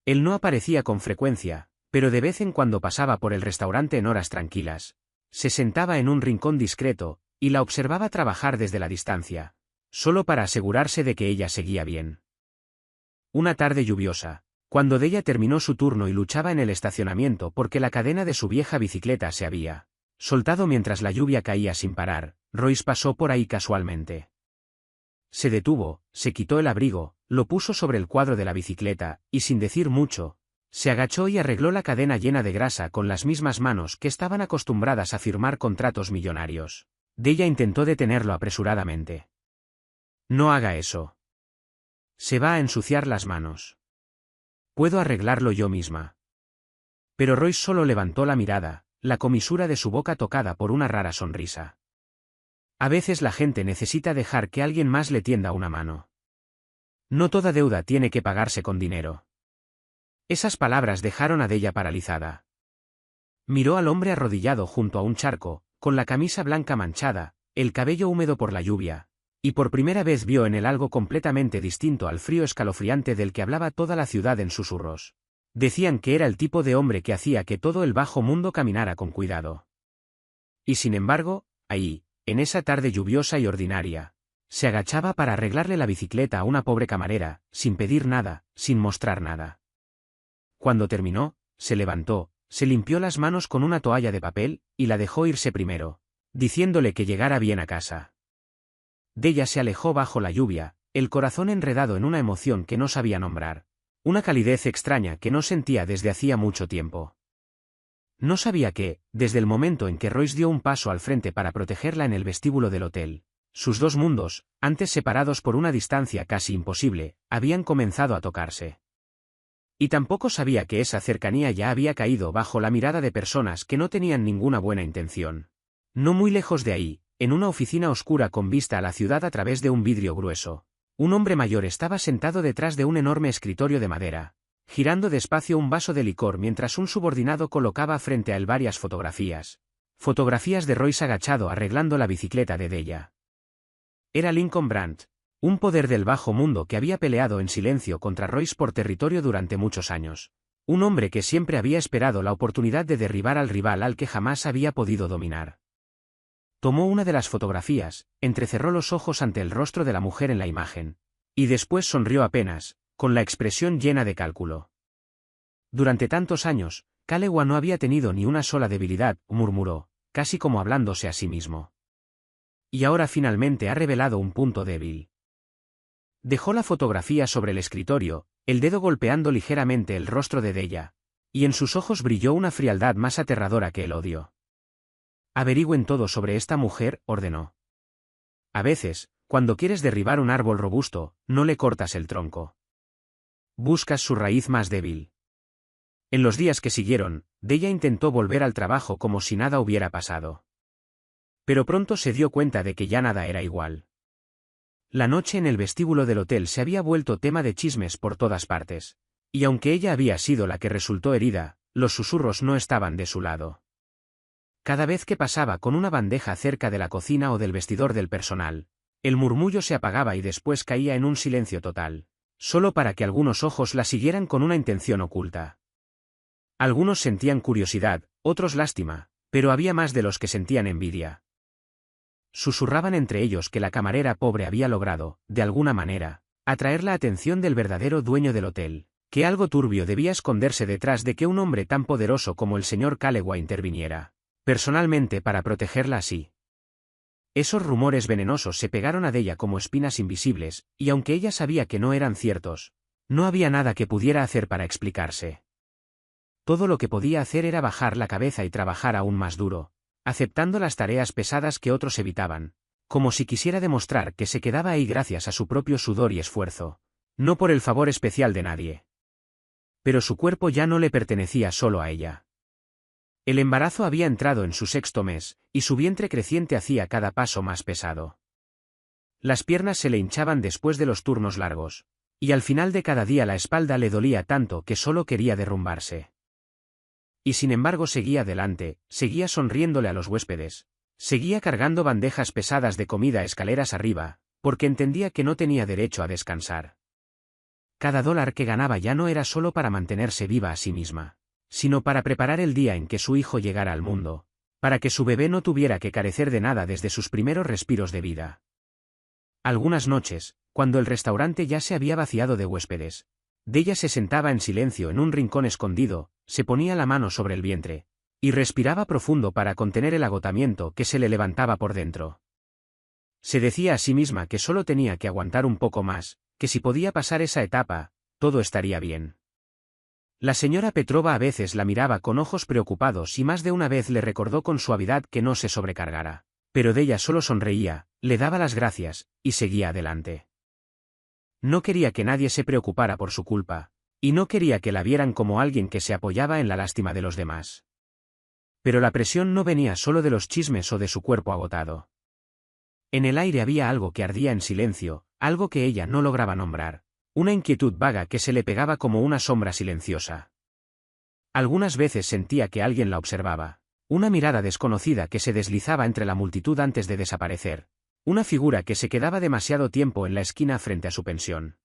Él no aparecía con frecuencia, pero de vez en cuando pasaba por el restaurante en horas tranquilas. Se sentaba en un rincón discreto, y la observaba trabajar desde la distancia, solo para asegurarse de que ella seguía bien. Una tarde lluviosa, cuando Della terminó su turno y luchaba en el estacionamiento porque la cadena de su vieja bicicleta se había soltado mientras la lluvia caía sin parar, Royce pasó por ahí casualmente. Se detuvo, se quitó el abrigo, lo puso sobre el cuadro de la bicicleta, y sin decir mucho, se agachó y arregló la cadena llena de grasa con las mismas manos que estaban acostumbradas a firmar contratos millonarios. Della intentó detenerlo apresuradamente. No haga eso. Se va a ensuciar las manos. Puedo arreglarlo yo misma. Pero Royce solo levantó la mirada, la comisura de su boca tocada por una rara sonrisa. A veces la gente necesita dejar que alguien más le tienda una mano. No toda deuda tiene que pagarse con dinero. Esas palabras dejaron a Della paralizada. Miró al hombre arrodillado junto a un charco, con la camisa blanca manchada, el cabello húmedo por la lluvia, y por primera vez vio en él algo completamente distinto al frío escalofriante del que hablaba toda la ciudad en susurros. Decían que era el tipo de hombre que hacía que todo el bajo mundo caminara con cuidado. Y sin embargo, ahí, en esa tarde lluviosa y ordinaria, se agachaba para arreglarle la bicicleta a una pobre camarera, sin pedir nada, sin mostrar nada. Cuando terminó, se levantó, se limpió las manos con una toalla de papel, y la dejó irse primero, diciéndole que llegara bien a casa. Della se alejó bajo la lluvia, el corazón enredado en una emoción que no sabía nombrar, una calidez extraña que no sentía desde hacía mucho tiempo. No sabía que, desde el momento en que Royce dio un paso al frente para protegerla en el vestíbulo del hotel, sus dos mundos, antes separados por una distancia casi imposible, habían comenzado a tocarse. Y tampoco sabía que esa cercanía ya había caído bajo la mirada de personas que no tenían ninguna buena intención. No muy lejos de ahí, en una oficina oscura con vista a la ciudad a través de un vidrio grueso, un hombre mayor estaba sentado detrás de un enorme escritorio de madera, girando despacio un vaso de licor mientras un subordinado colocaba frente a él varias fotografías. Fotografías de Royce agachado arreglando la bicicleta de Della. Era Lincoln Brandt, un poder del bajo mundo que había peleado en silencio contra Royce por territorio durante muchos años. Un hombre que siempre había esperado la oportunidad de derribar al rival al que jamás había podido dominar. Tomó una de las fotografías, entrecerró los ojos ante el rostro de la mujer en la imagen, y después sonrió apenas, con la expresión llena de cálculo. Durante tantos años, Callewa no había tenido ni una sola debilidad, murmuró, casi como hablándose a sí mismo. Y ahora finalmente ha revelado un punto débil. Dejó la fotografía sobre el escritorio, el dedo golpeando ligeramente el rostro de Della, y en sus ojos brilló una frialdad más aterradora que el odio. Averigüen todo sobre esta mujer, ordenó. A veces, cuando quieres derribar un árbol robusto, no le cortas el tronco. Buscas su raíz más débil. En los días que siguieron, Della intentó volver al trabajo como si nada hubiera pasado. Pero pronto se dio cuenta de que ya nada era igual. La noche en el vestíbulo del hotel se había vuelto tema de chismes por todas partes, y aunque ella había sido la que resultó herida, los susurros no estaban de su lado. Cada vez que pasaba con una bandeja cerca de la cocina o del vestidor del personal, el murmullo se apagaba y después caía en un silencio total, solo para que algunos ojos la siguieran con una intención oculta. Algunos sentían curiosidad, otros lástima, pero había más de los que sentían envidia. Susurraban entre ellos que la camarera pobre había logrado, de alguna manera, atraer la atención del verdadero dueño del hotel, que algo turbio debía esconderse detrás de que un hombre tan poderoso como el señor Callewa interviniera personalmente para protegerla así. Esos rumores venenosos se pegaron a Della como espinas invisibles, y aunque ella sabía que no eran ciertos, no había nada que pudiera hacer para explicarse. Todo lo que podía hacer era bajar la cabeza y trabajar aún más duro, aceptando las tareas pesadas que otros evitaban, como si quisiera demostrar que se quedaba ahí gracias a su propio sudor y esfuerzo, No por el favor especial de nadie. Pero su cuerpo ya no le pertenecía solo a ella. El embarazo había entrado en su 6º mes, y su vientre creciente hacía cada paso más pesado. Las piernas se le hinchaban después de los turnos largos, y al final de cada día la espalda le dolía tanto que solo quería derrumbarse. Y sin embargo seguía adelante, seguía sonriéndole a los huéspedes, seguía cargando bandejas pesadas de comida escaleras arriba, porque entendía que no tenía derecho a descansar. Cada dólar que ganaba ya no era solo para mantenerse viva a sí misma, sino para preparar el día en que su hijo llegara al mundo, para que su bebé no tuviera que carecer de nada desde sus primeros respiros de vida. Algunas noches, cuando el restaurante ya se había vaciado de huéspedes, Della se sentaba en silencio en un rincón escondido, se ponía la mano sobre el vientre, y respiraba profundo para contener el agotamiento que se le levantaba por dentro. Se decía a sí misma que solo tenía que aguantar un poco más, que si podía pasar esa etapa, todo estaría bien. La señora Petrova a veces la miraba con ojos preocupados y más de una vez le recordó con suavidad que no se sobrecargara, pero Della solo sonreía, le daba las gracias, y seguía adelante. No quería que nadie se preocupara por su culpa, y no quería que la vieran como alguien que se apoyaba en la lástima de los demás. Pero la presión no venía solo de los chismes o de su cuerpo agotado. En el aire había algo que ardía en silencio, algo que ella no lograba nombrar, una inquietud vaga que se le pegaba como una sombra silenciosa. Algunas veces sentía que alguien la observaba, una mirada desconocida que se deslizaba entre la multitud antes de desaparecer, una figura que se quedaba demasiado tiempo en la esquina frente a su pensión.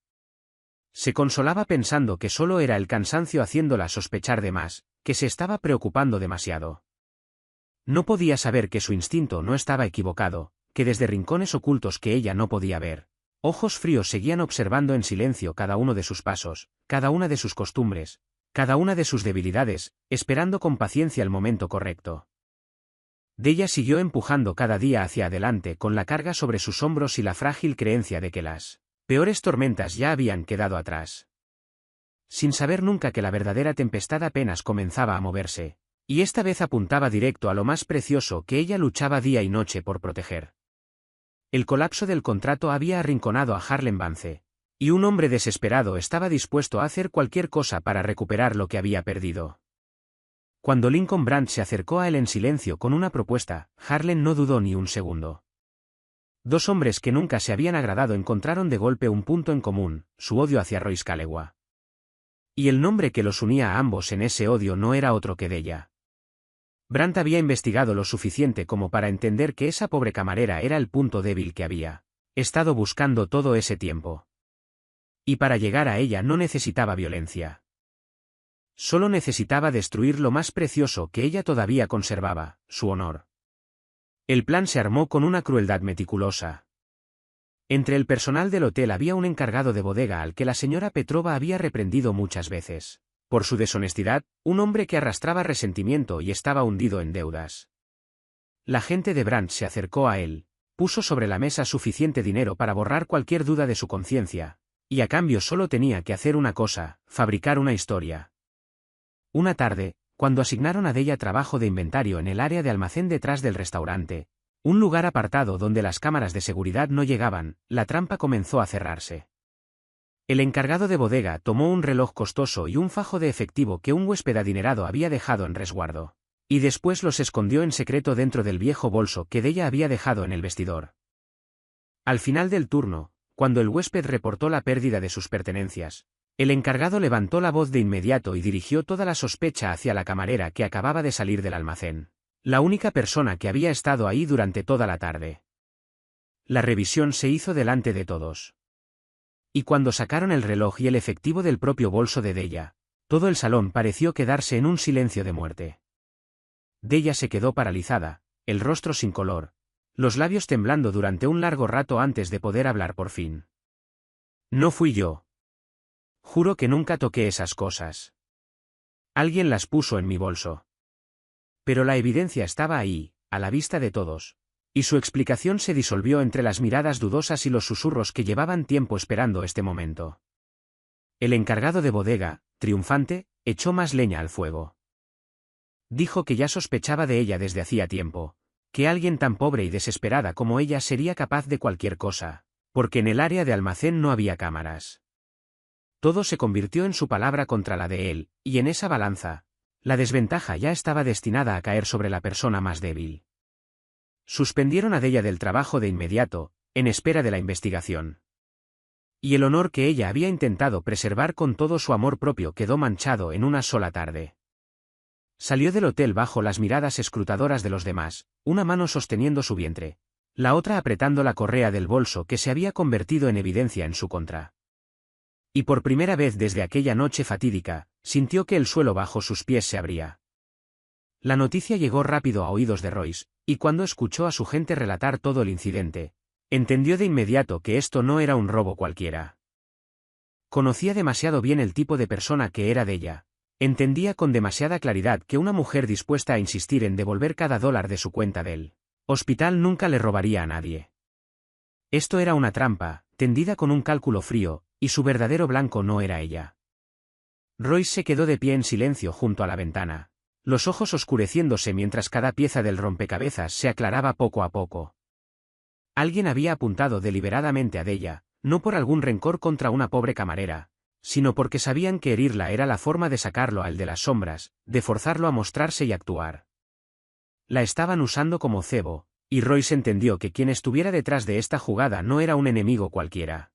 Se consolaba pensando que solo era el cansancio haciéndola sospechar de más, que se estaba preocupando demasiado. No podía saber que su instinto no estaba equivocado, que desde rincones ocultos que ella no podía ver, ojos fríos seguían observando en silencio cada uno de sus pasos, cada una de sus costumbres, cada una de sus debilidades, esperando con paciencia el momento correcto. Della siguió empujando cada día hacia adelante con la carga sobre sus hombros y la frágil creencia de que las peores tormentas ya habían quedado atrás. Sin saber nunca que la verdadera tempestad apenas comenzaba a moverse, y esta vez apuntaba directo a lo más precioso que ella luchaba día y noche por proteger. El colapso del contrato había arrinconado a Harlem Vance, y un hombre desesperado estaba dispuesto a hacer cualquier cosa para recuperar lo que había perdido. Cuando Lincoln Brandt se acercó a él en silencio con una propuesta, Harlem no dudó ni un segundo. Dos hombres que nunca se habían agradado encontraron de golpe un punto en común, su odio hacia Royce Calloway. Y el nombre que los unía a ambos en ese odio no era otro que Della. Brandt había investigado lo suficiente como para entender que esa pobre camarera era el punto débil que había estado buscando todo ese tiempo. Y para llegar a ella no necesitaba violencia. Solo necesitaba destruir lo más precioso que ella todavía conservaba, su honor. El plan se armó con una crueldad meticulosa. Entre el personal del hotel había un encargado de bodega al que la señora Petrova había reprendido muchas veces, por su deshonestidad, un hombre que arrastraba resentimiento y estaba hundido en deudas. La gente de Brandt se acercó a él, puso sobre la mesa suficiente dinero para borrar cualquier duda de su conciencia, y a cambio solo tenía que hacer una cosa, fabricar una historia. Una tarde, cuando asignaron a Della trabajo de inventario en el área de almacén detrás del restaurante, un lugar apartado donde las cámaras de seguridad no llegaban, la trampa comenzó a cerrarse. El encargado de bodega tomó un reloj costoso y un fajo de efectivo que un huésped adinerado había dejado en resguardo, y después los escondió en secreto dentro del viejo bolso que Della había dejado en el vestidor. Al final del turno, cuando el huésped reportó la pérdida de sus pertenencias, el encargado levantó la voz de inmediato y dirigió toda la sospecha hacia la camarera que acababa de salir del almacén, la única persona que había estado ahí durante toda la tarde. La revisión se hizo delante de todos. Y cuando sacaron el reloj y el efectivo del propio bolso de Della, todo el salón pareció quedarse en un silencio de muerte. Della se quedó paralizada, el rostro sin color, los labios temblando durante un largo rato antes de poder hablar por fin. No fui yo. Juro que nunca toqué esas cosas. Alguien las puso en mi bolso. Pero la evidencia estaba ahí, a la vista de todos, y su explicación se disolvió entre las miradas dudosas y los susurros que llevaban tiempo esperando este momento. El encargado de bodega, triunfante, echó más leña al fuego. Dijo que ya sospechaba de ella desde hacía tiempo, que alguien tan pobre y desesperada como ella sería capaz de cualquier cosa, porque en el área de almacén no había cámaras. Todo se convirtió en su palabra contra la de él, y en esa balanza, la desventaja ya estaba destinada a caer sobre la persona más débil. Suspendieron a Della del trabajo de inmediato, en espera de la investigación. Y el honor que ella había intentado preservar con todo su amor propio quedó manchado en una sola tarde. Salió del hotel bajo las miradas escrutadoras de los demás, una mano sosteniendo su vientre, la otra apretando la correa del bolso que se había convertido en evidencia en su contra. Y por primera vez desde aquella noche fatídica, sintió que el suelo bajo sus pies se abría. La noticia llegó rápido a oídos de Royce, y cuando escuchó a su gente relatar todo el incidente, entendió de inmediato que esto no era un robo cualquiera. Conocía demasiado bien el tipo de persona que era Della. Entendía con demasiada claridad que una mujer dispuesta a insistir en devolver cada dólar de su cuenta del hospital nunca le robaría a nadie. Esto era una trampa, tendida con un cálculo frío, y su verdadero blanco no era ella. Royce se quedó de pie en silencio junto a la ventana, los ojos oscureciéndose mientras cada pieza del rompecabezas se aclaraba poco a poco. Alguien había apuntado deliberadamente a Della, no por algún rencor contra una pobre camarera, sino porque sabían que herirla era la forma de sacarlo al de las sombras, de forzarlo a mostrarse y actuar. La estaban usando como cebo, y Royce entendió que quien estuviera detrás de esta jugada no era un enemigo cualquiera.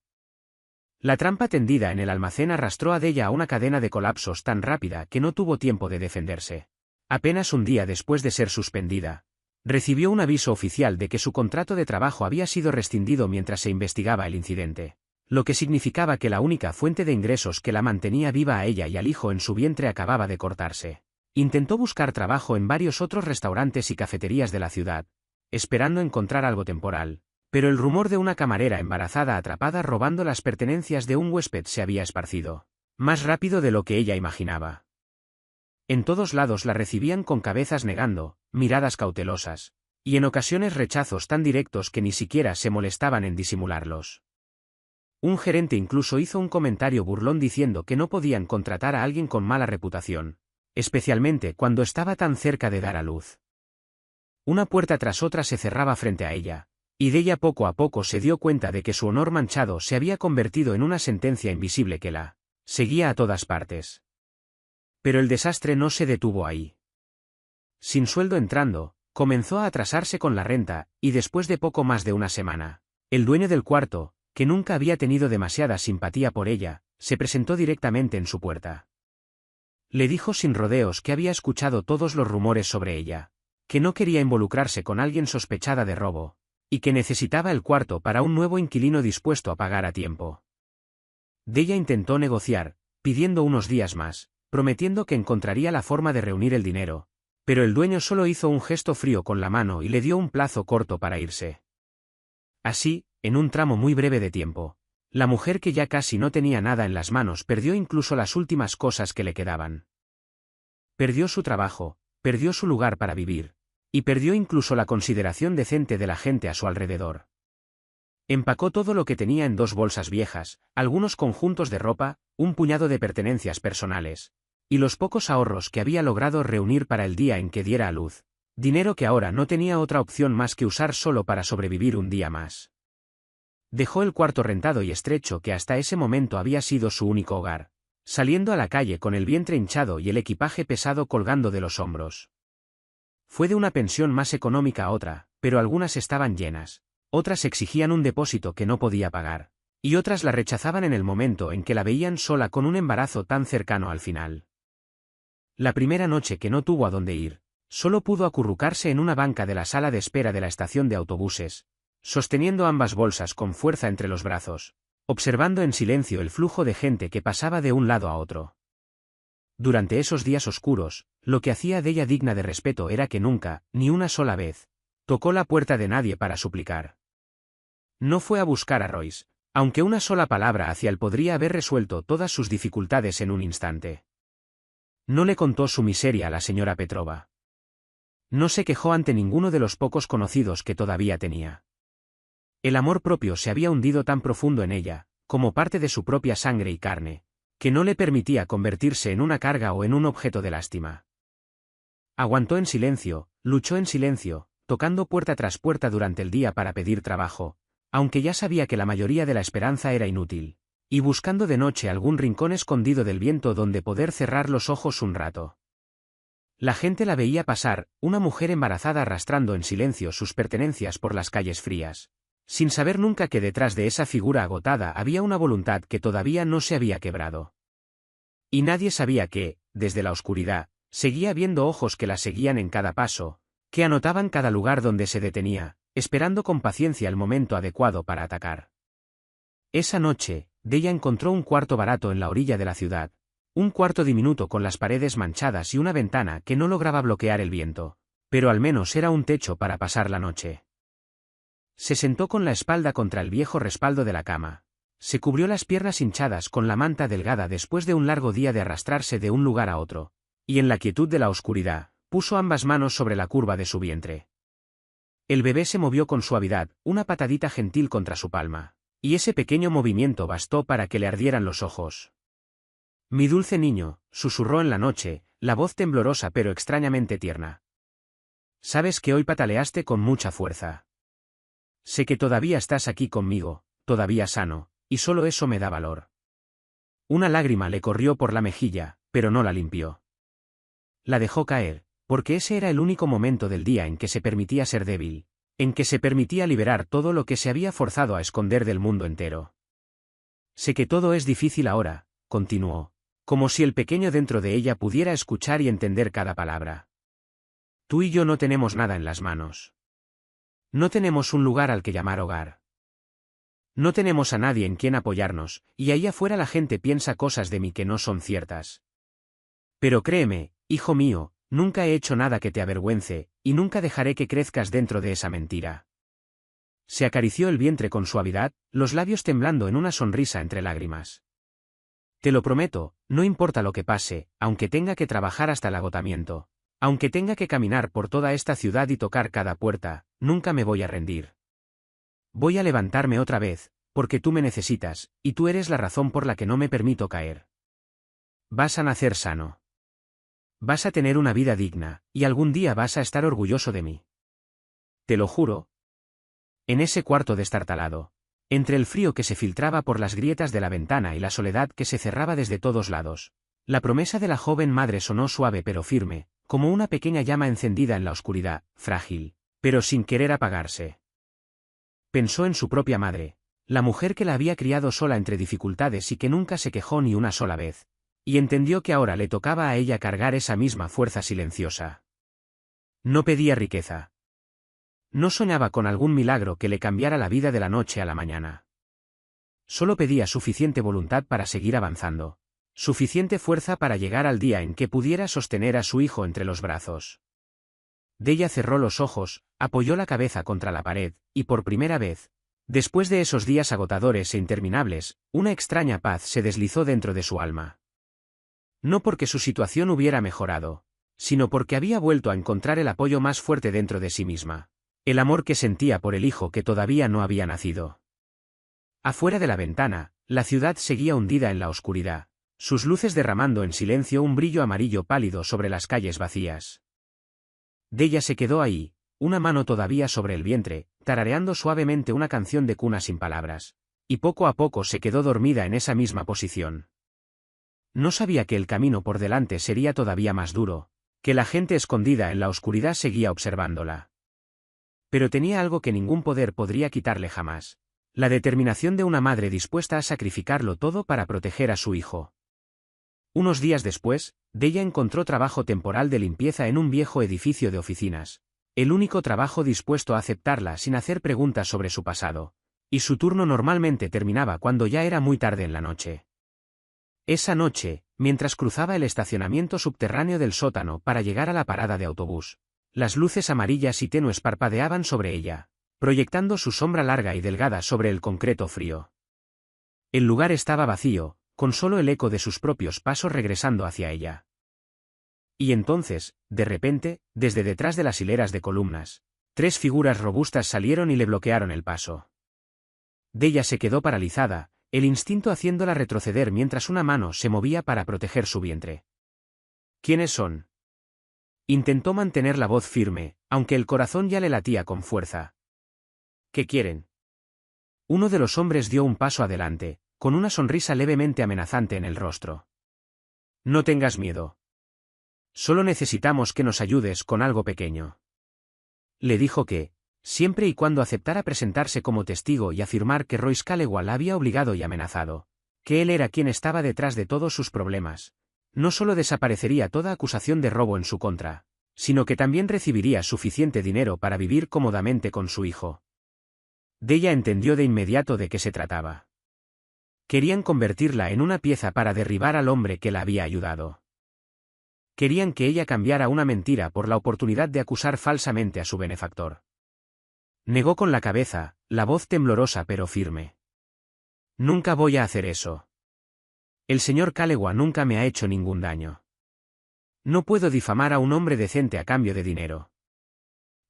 La trampa tendida en el almacén arrastró a Della a una cadena de colapsos tan rápida que no tuvo tiempo de defenderse. Apenas un día después de ser suspendida, recibió un aviso oficial de que su contrato de trabajo había sido rescindido mientras se investigaba el incidente, lo que significaba que la única fuente de ingresos que la mantenía viva a ella y al hijo en su vientre acababa de cortarse. Intentó buscar trabajo en varios otros restaurantes y cafeterías de la ciudad, esperando encontrar algo temporal, pero el rumor de una camarera embarazada atrapada robando las pertenencias de un huésped se había esparcido, más rápido de lo que ella imaginaba. En todos lados la recibían con cabezas negando, miradas cautelosas, y en ocasiones rechazos tan directos que ni siquiera se molestaban en disimularlos. Un gerente incluso hizo un comentario burlón diciendo que no podían contratar a alguien con mala reputación, especialmente cuando estaba tan cerca de dar a luz. Una puerta tras otra se cerraba frente a ella, y Della poco a poco se dio cuenta de que su honor manchado se había convertido en una sentencia invisible que la seguía a todas partes. Pero el desastre no se detuvo ahí. Sin sueldo entrando, comenzó a atrasarse con la renta, y después de poco más de una semana, el dueño del cuarto, que nunca había tenido demasiada simpatía por ella, se presentó directamente en su puerta. Le dijo sin rodeos que había escuchado todos los rumores sobre ella, que no quería involucrarse con alguien sospechada de robo, y que necesitaba el cuarto para un nuevo inquilino dispuesto a pagar a tiempo. Della intentó negociar, pidiendo unos días más, prometiendo que encontraría la forma de reunir el dinero, pero el dueño solo hizo un gesto frío con la mano y le dio un plazo corto para irse. Así, en un tramo muy breve de tiempo, la mujer que ya casi no tenía nada en las manos perdió incluso las últimas cosas que le quedaban. Perdió su trabajo, perdió su lugar para vivir, y perdió incluso la consideración decente de la gente a su alrededor. Empacó todo lo que tenía en 2 bolsas viejas, algunos conjuntos de ropa, un puñado de pertenencias personales, y los pocos ahorros que había logrado reunir para el día en que diera a luz, dinero que ahora no tenía otra opción más que usar solo para sobrevivir un día más. Dejó el cuarto rentado y estrecho que hasta ese momento había sido su único hogar, saliendo a la calle con el vientre hinchado y el equipaje pesado colgando de los hombros. Fue de una pensión más económica a otra, pero algunas estaban llenas, otras exigían un depósito que no podía pagar, y otras la rechazaban en el momento en que la veían sola con un embarazo tan cercano al final. La primera noche que no tuvo a dónde ir, solo pudo acurrucarse en una banca de la sala de espera de la estación de autobuses, sosteniendo ambas bolsas con fuerza entre los brazos, observando en silencio el flujo de gente que pasaba de un lado a otro. Durante esos días oscuros, lo que hacía de ella digna de respeto era que nunca, ni una sola vez, tocó la puerta de nadie para suplicar. No fue a buscar a Royce, aunque una sola palabra hacia él podría haber resuelto todas sus dificultades en un instante. No le contó su miseria a la señora Petrova. No se quejó ante ninguno de los pocos conocidos que todavía tenía. El amor propio se había hundido tan profundo en ella, como parte de su propia sangre y carne, que no le permitía convertirse en una carga o en un objeto de lástima. Aguantó en silencio, luchó en silencio, tocando puerta tras puerta durante el día para pedir trabajo, aunque ya sabía que la mayoría de la esperanza era inútil, y buscando de noche algún rincón escondido del viento donde poder cerrar los ojos un rato. La gente la veía pasar, una mujer embarazada arrastrando en silencio sus pertenencias por las calles frías, sin saber nunca que detrás de esa figura agotada había una voluntad que todavía no se había quebrado. Y nadie sabía que, desde la oscuridad, seguía viendo ojos que la seguían en cada paso, que anotaban cada lugar donde se detenía, esperando con paciencia el momento adecuado para atacar. Esa noche, Della encontró un cuarto barato en la orilla de la ciudad, un cuarto diminuto con las paredes manchadas y una ventana que no lograba bloquear el viento, pero al menos era un techo para pasar la noche. Se sentó con la espalda contra el viejo respaldo de la cama. Se cubrió las piernas hinchadas con la manta delgada después de un largo día de arrastrarse de un lugar a otro, y en la quietud de la oscuridad, puso ambas manos sobre la curva de su vientre. El bebé se movió con suavidad, una patadita gentil contra su palma, y ese pequeño movimiento bastó para que le ardieran los ojos. «Mi dulce niño», susurró en la noche, la voz temblorosa pero extrañamente tierna. «Sabes que hoy pataleaste con mucha fuerza. Sé que todavía estás aquí conmigo, todavía sano, y solo eso me da valor». Una lágrima le corrió por la mejilla, pero no la limpió. La dejó caer, porque ese era el único momento del día en que se permitía ser débil, en que se permitía liberar todo lo que se había forzado a esconder del mundo entero. «Sé que todo es difícil ahora», continuó, como si el pequeño dentro de ella pudiera escuchar y entender cada palabra. «Tú y yo no tenemos nada en las manos. No tenemos un lugar al que llamar hogar. No tenemos a nadie en quien apoyarnos, y ahí afuera la gente piensa cosas de mí que no son ciertas. Pero créeme, hijo mío, nunca he hecho nada que te avergüence, y nunca dejaré que crezcas dentro de esa mentira». Se acarició el vientre con suavidad, los labios temblando en una sonrisa entre lágrimas. «Te lo prometo, no importa lo que pase, aunque tenga que trabajar hasta el agotamiento, aunque tenga que caminar por toda esta ciudad y tocar cada puerta, nunca me voy a rendir. Voy a levantarme otra vez, porque tú me necesitas, y tú eres la razón por la que no me permito caer. Vas a nacer sano. Vas a tener una vida digna, y algún día vas a estar orgulloso de mí. Te lo juro». En ese cuarto destartalado, entre el frío que se filtraba por las grietas de la ventana y la soledad que se cerraba desde todos lados, la promesa de la joven madre sonó suave pero firme, como una pequeña llama encendida en la oscuridad, frágil, pero sin querer apagarse. Pensó en su propia madre, la mujer que la había criado sola entre dificultades y que nunca se quejó ni una sola vez, y entendió que ahora le tocaba a ella cargar esa misma fuerza silenciosa. No pedía riqueza. No soñaba con algún milagro que le cambiara la vida de la noche a la mañana. Solo pedía suficiente voluntad para seguir avanzando, suficiente fuerza para llegar al día en que pudiera sostener a su hijo entre los brazos. Della cerró los ojos, apoyó la cabeza contra la pared, y por primera vez, después de esos días agotadores e interminables, una extraña paz se deslizó dentro de su alma. No porque su situación hubiera mejorado, sino porque había vuelto a encontrar el apoyo más fuerte dentro de sí misma. El amor que sentía por el hijo que todavía no había nacido. Afuera de la ventana, la ciudad seguía hundida en la oscuridad, sus luces derramando en silencio un brillo amarillo pálido sobre las calles vacías. Della se quedó ahí, una mano todavía sobre el vientre, tarareando suavemente una canción de cuna sin palabras, y poco a poco se quedó dormida en esa misma posición. No sabía que el camino por delante sería todavía más duro, que la gente escondida en la oscuridad seguía observándola. Pero tenía algo que ningún poder podría quitarle jamás: la determinación de una madre dispuesta a sacrificarlo todo para proteger a su hijo. Unos días después, Della encontró trabajo temporal de limpieza en un viejo edificio de oficinas, el único trabajo dispuesto a aceptarla sin hacer preguntas sobre su pasado, y su turno normalmente terminaba cuando ya era muy tarde en la noche. Esa noche, mientras cruzaba el estacionamiento subterráneo del sótano para llegar a la parada de autobús, las luces amarillas y tenues parpadeaban sobre ella, proyectando su sombra larga y delgada sobre el concreto frío. El lugar estaba vacío, con solo el eco de sus propios pasos regresando hacia ella. Y entonces, de repente, desde detrás de las hileras de columnas, 3 figuras robustas salieron y le bloquearon el paso. Della se quedó paralizada, el instinto haciéndola retroceder mientras una mano se movía para proteger su vientre. ¿Quiénes son? Intentó mantener la voz firme, aunque el corazón ya le latía con fuerza. ¿Qué quieren? Uno de los hombres dio un paso adelante, con una sonrisa levemente amenazante en el rostro. No tengas miedo. Solo necesitamos que nos ayudes con algo pequeño. Le dijo que, siempre y cuando aceptara presentarse como testigo y afirmar que Royce Calewall la había obligado y amenazado, que él era quien estaba detrás de todos sus problemas, no solo desaparecería toda acusación de robo en su contra, sino que también recibiría suficiente dinero para vivir cómodamente con su hijo. Della entendió de inmediato de qué se trataba. Querían convertirla en una pieza para derribar al hombre que la había ayudado. Querían que ella cambiara una mentira por la oportunidad de acusar falsamente a su benefactor. Negó con la cabeza, la voz temblorosa pero firme. Nunca voy a hacer eso. El señor Calewall nunca me ha hecho ningún daño. No puedo difamar a un hombre decente a cambio de dinero.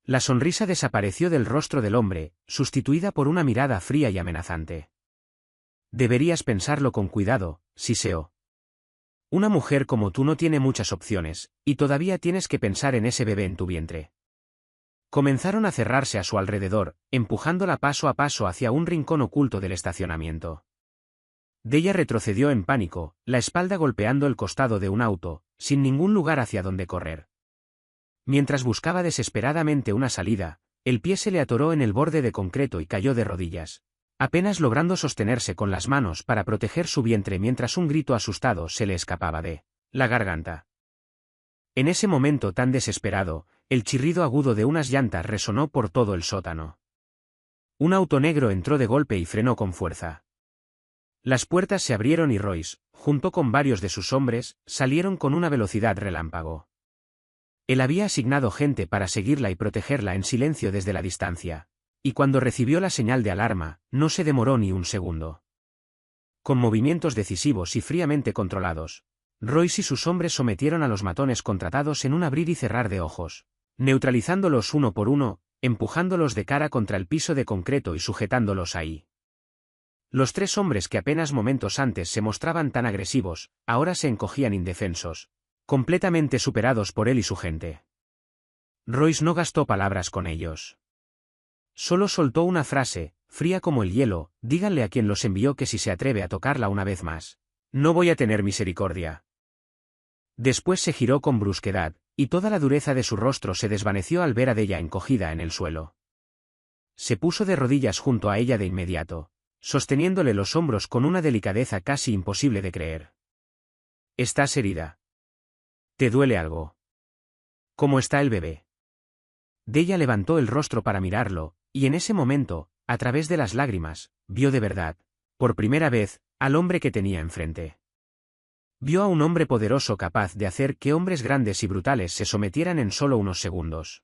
La sonrisa desapareció del rostro del hombre, sustituida por una mirada fría y amenazante. Deberías pensarlo con cuidado, Siseo. Una mujer como tú no tiene muchas opciones, y todavía tienes que pensar en ese bebé en tu vientre. Comenzaron a cerrarse a su alrededor, empujándola paso a paso hacia un rincón oculto del estacionamiento. Della retrocedió en pánico, la espalda golpeando el costado de un auto, sin ningún lugar hacia donde correr. Mientras buscaba desesperadamente una salida, el pie se le atoró en el borde de concreto y cayó de rodillas, apenas logrando sostenerse con las manos para proteger su vientre mientras un grito asustado se le escapaba de la garganta. En ese momento tan desesperado, el chirrido agudo de unas llantas resonó por todo el sótano. Un auto negro entró de golpe y frenó con fuerza. Las puertas se abrieron y Royce, junto con varios de sus hombres, salieron con una velocidad relámpago. Él había asignado gente para seguirla y protegerla en silencio desde la distancia, y cuando recibió la señal de alarma, no se demoró ni un segundo. Con movimientos decisivos y fríamente controlados, Royce y sus hombres sometieron a los matones contratados en un abrir y cerrar de ojos, neutralizándolos uno por uno, empujándolos de cara contra el piso de concreto y sujetándolos ahí. Los tres hombres que apenas momentos antes se mostraban tan agresivos, ahora se encogían indefensos, completamente superados por él y su gente. Royce no gastó palabras con ellos. Solo soltó una frase, fría como el hielo: díganle a quien los envió que si se atreve a tocarla una vez más, no voy a tener misericordia. Después se giró con brusquedad, y toda la dureza de su rostro se desvaneció al ver a Della encogida en el suelo. Se puso de rodillas junto a ella de inmediato, sosteniéndole los hombros con una delicadeza casi imposible de creer. ¿Estás herida? ¿Te duele algo? ¿Cómo está el bebé? Della levantó el rostro para mirarlo, y en ese momento, a través de las lágrimas, vio de verdad, por primera vez, al hombre que tenía enfrente. Vio a un hombre poderoso capaz de hacer que hombres grandes y brutales se sometieran en solo unos segundos.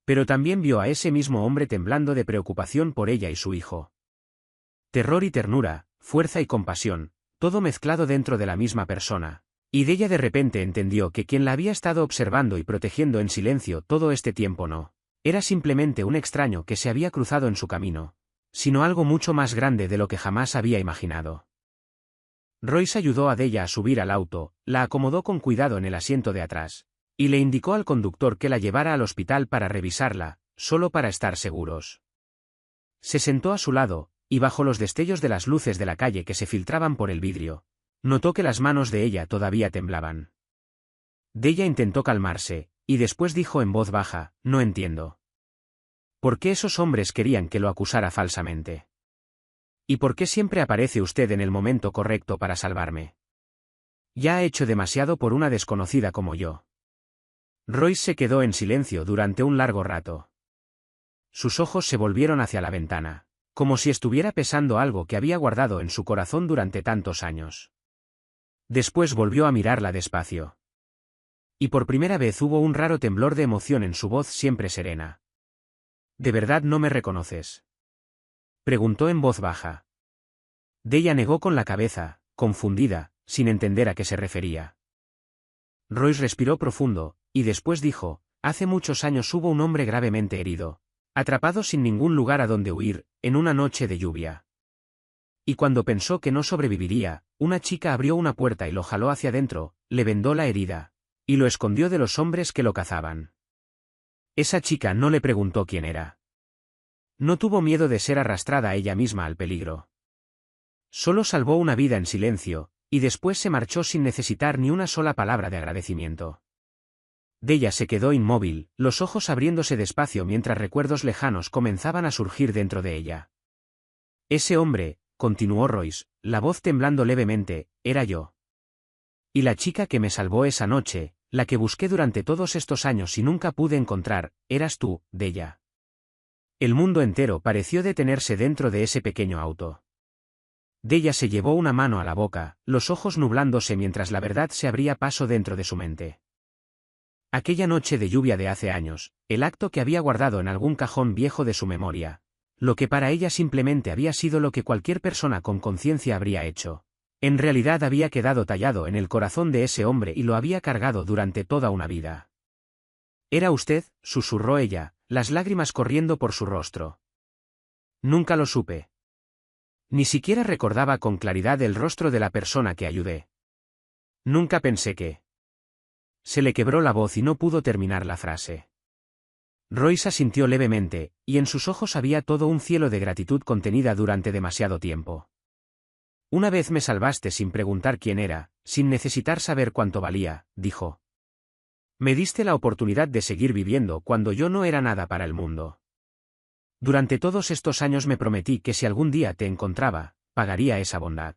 Pero también vio a ese mismo hombre temblando de preocupación por ella y su hijo. Terror y ternura, fuerza y compasión, todo mezclado dentro de la misma persona, y Della de repente entendió que quien la había estado observando y protegiendo en silencio todo este tiempo no era simplemente un extraño que se había cruzado en su camino, sino algo mucho más grande de lo que jamás había imaginado. Royce ayudó a Della a subir al auto, la acomodó con cuidado en el asiento de atrás, y le indicó al conductor que la llevara al hospital para revisarla, solo para estar seguros. Se sentó a su lado, y bajo los destellos de las luces de la calle que se filtraban por el vidrio, notó que las manos de ella todavía temblaban. Della intentó calmarse, y después dijo en voz baja: no entiendo. ¿Por qué esos hombres querían que lo acusara falsamente? ¿Y por qué siempre aparece usted en el momento correcto para salvarme? Ya ha hecho demasiado por una desconocida como yo. Royce se quedó en silencio durante un largo rato. Sus ojos se volvieron hacia la ventana, como si estuviera pesando algo que había guardado en su corazón durante tantos años. Después volvió a mirarla despacio. Y por primera vez hubo un raro temblor de emoción en su voz siempre serena. ¿De verdad no me reconoces?, preguntó en voz baja. Della negó con la cabeza, confundida, sin entender a qué se refería. Royce respiró profundo, y después dijo: hace muchos años hubo un hombre gravemente herido, atrapado sin ningún lugar a donde huir, en una noche de lluvia. Y cuando pensó que no sobreviviría, una chica abrió una puerta y lo jaló hacia adentro, le vendó la herida, y lo escondió de los hombres que lo cazaban. Esa chica no le preguntó quién era. No tuvo miedo de ser arrastrada ella misma al peligro. Solo salvó una vida en silencio, y después se marchó sin necesitar ni una sola palabra de agradecimiento. Della se quedó inmóvil, los ojos abriéndose despacio mientras recuerdos lejanos comenzaban a surgir dentro de ella. Ese hombre, continuó Royce, la voz temblando levemente, era yo. Y la chica que me salvó esa noche, la que busqué durante todos estos años y nunca pude encontrar, eras tú, Della. El mundo entero pareció detenerse dentro de ese pequeño auto. Della se llevó una mano a la boca, los ojos nublándose mientras la verdad se abría paso dentro de su mente. Aquella noche de lluvia de hace años, el acto que había guardado en algún cajón viejo de su memoria, lo que para ella simplemente había sido lo que cualquier persona con conciencia habría hecho, en realidad había quedado tallado en el corazón de ese hombre y lo había cargado durante toda una vida. «Era usted», susurró ella, las lágrimas corriendo por su rostro. «Nunca lo supe. Ni siquiera recordaba con claridad el rostro de la persona que ayudé. Nunca pensé que...». Se le quebró la voz y no pudo terminar la frase. Royce asintió levemente, y en sus ojos había todo un cielo de gratitud contenida durante demasiado tiempo. «Una vez me salvaste sin preguntar quién era, sin necesitar saber cuánto valía», dijo. «Me diste la oportunidad de seguir viviendo cuando yo no era nada para el mundo. Durante todos estos años me prometí que si algún día te encontraba, pagaría esa bondad.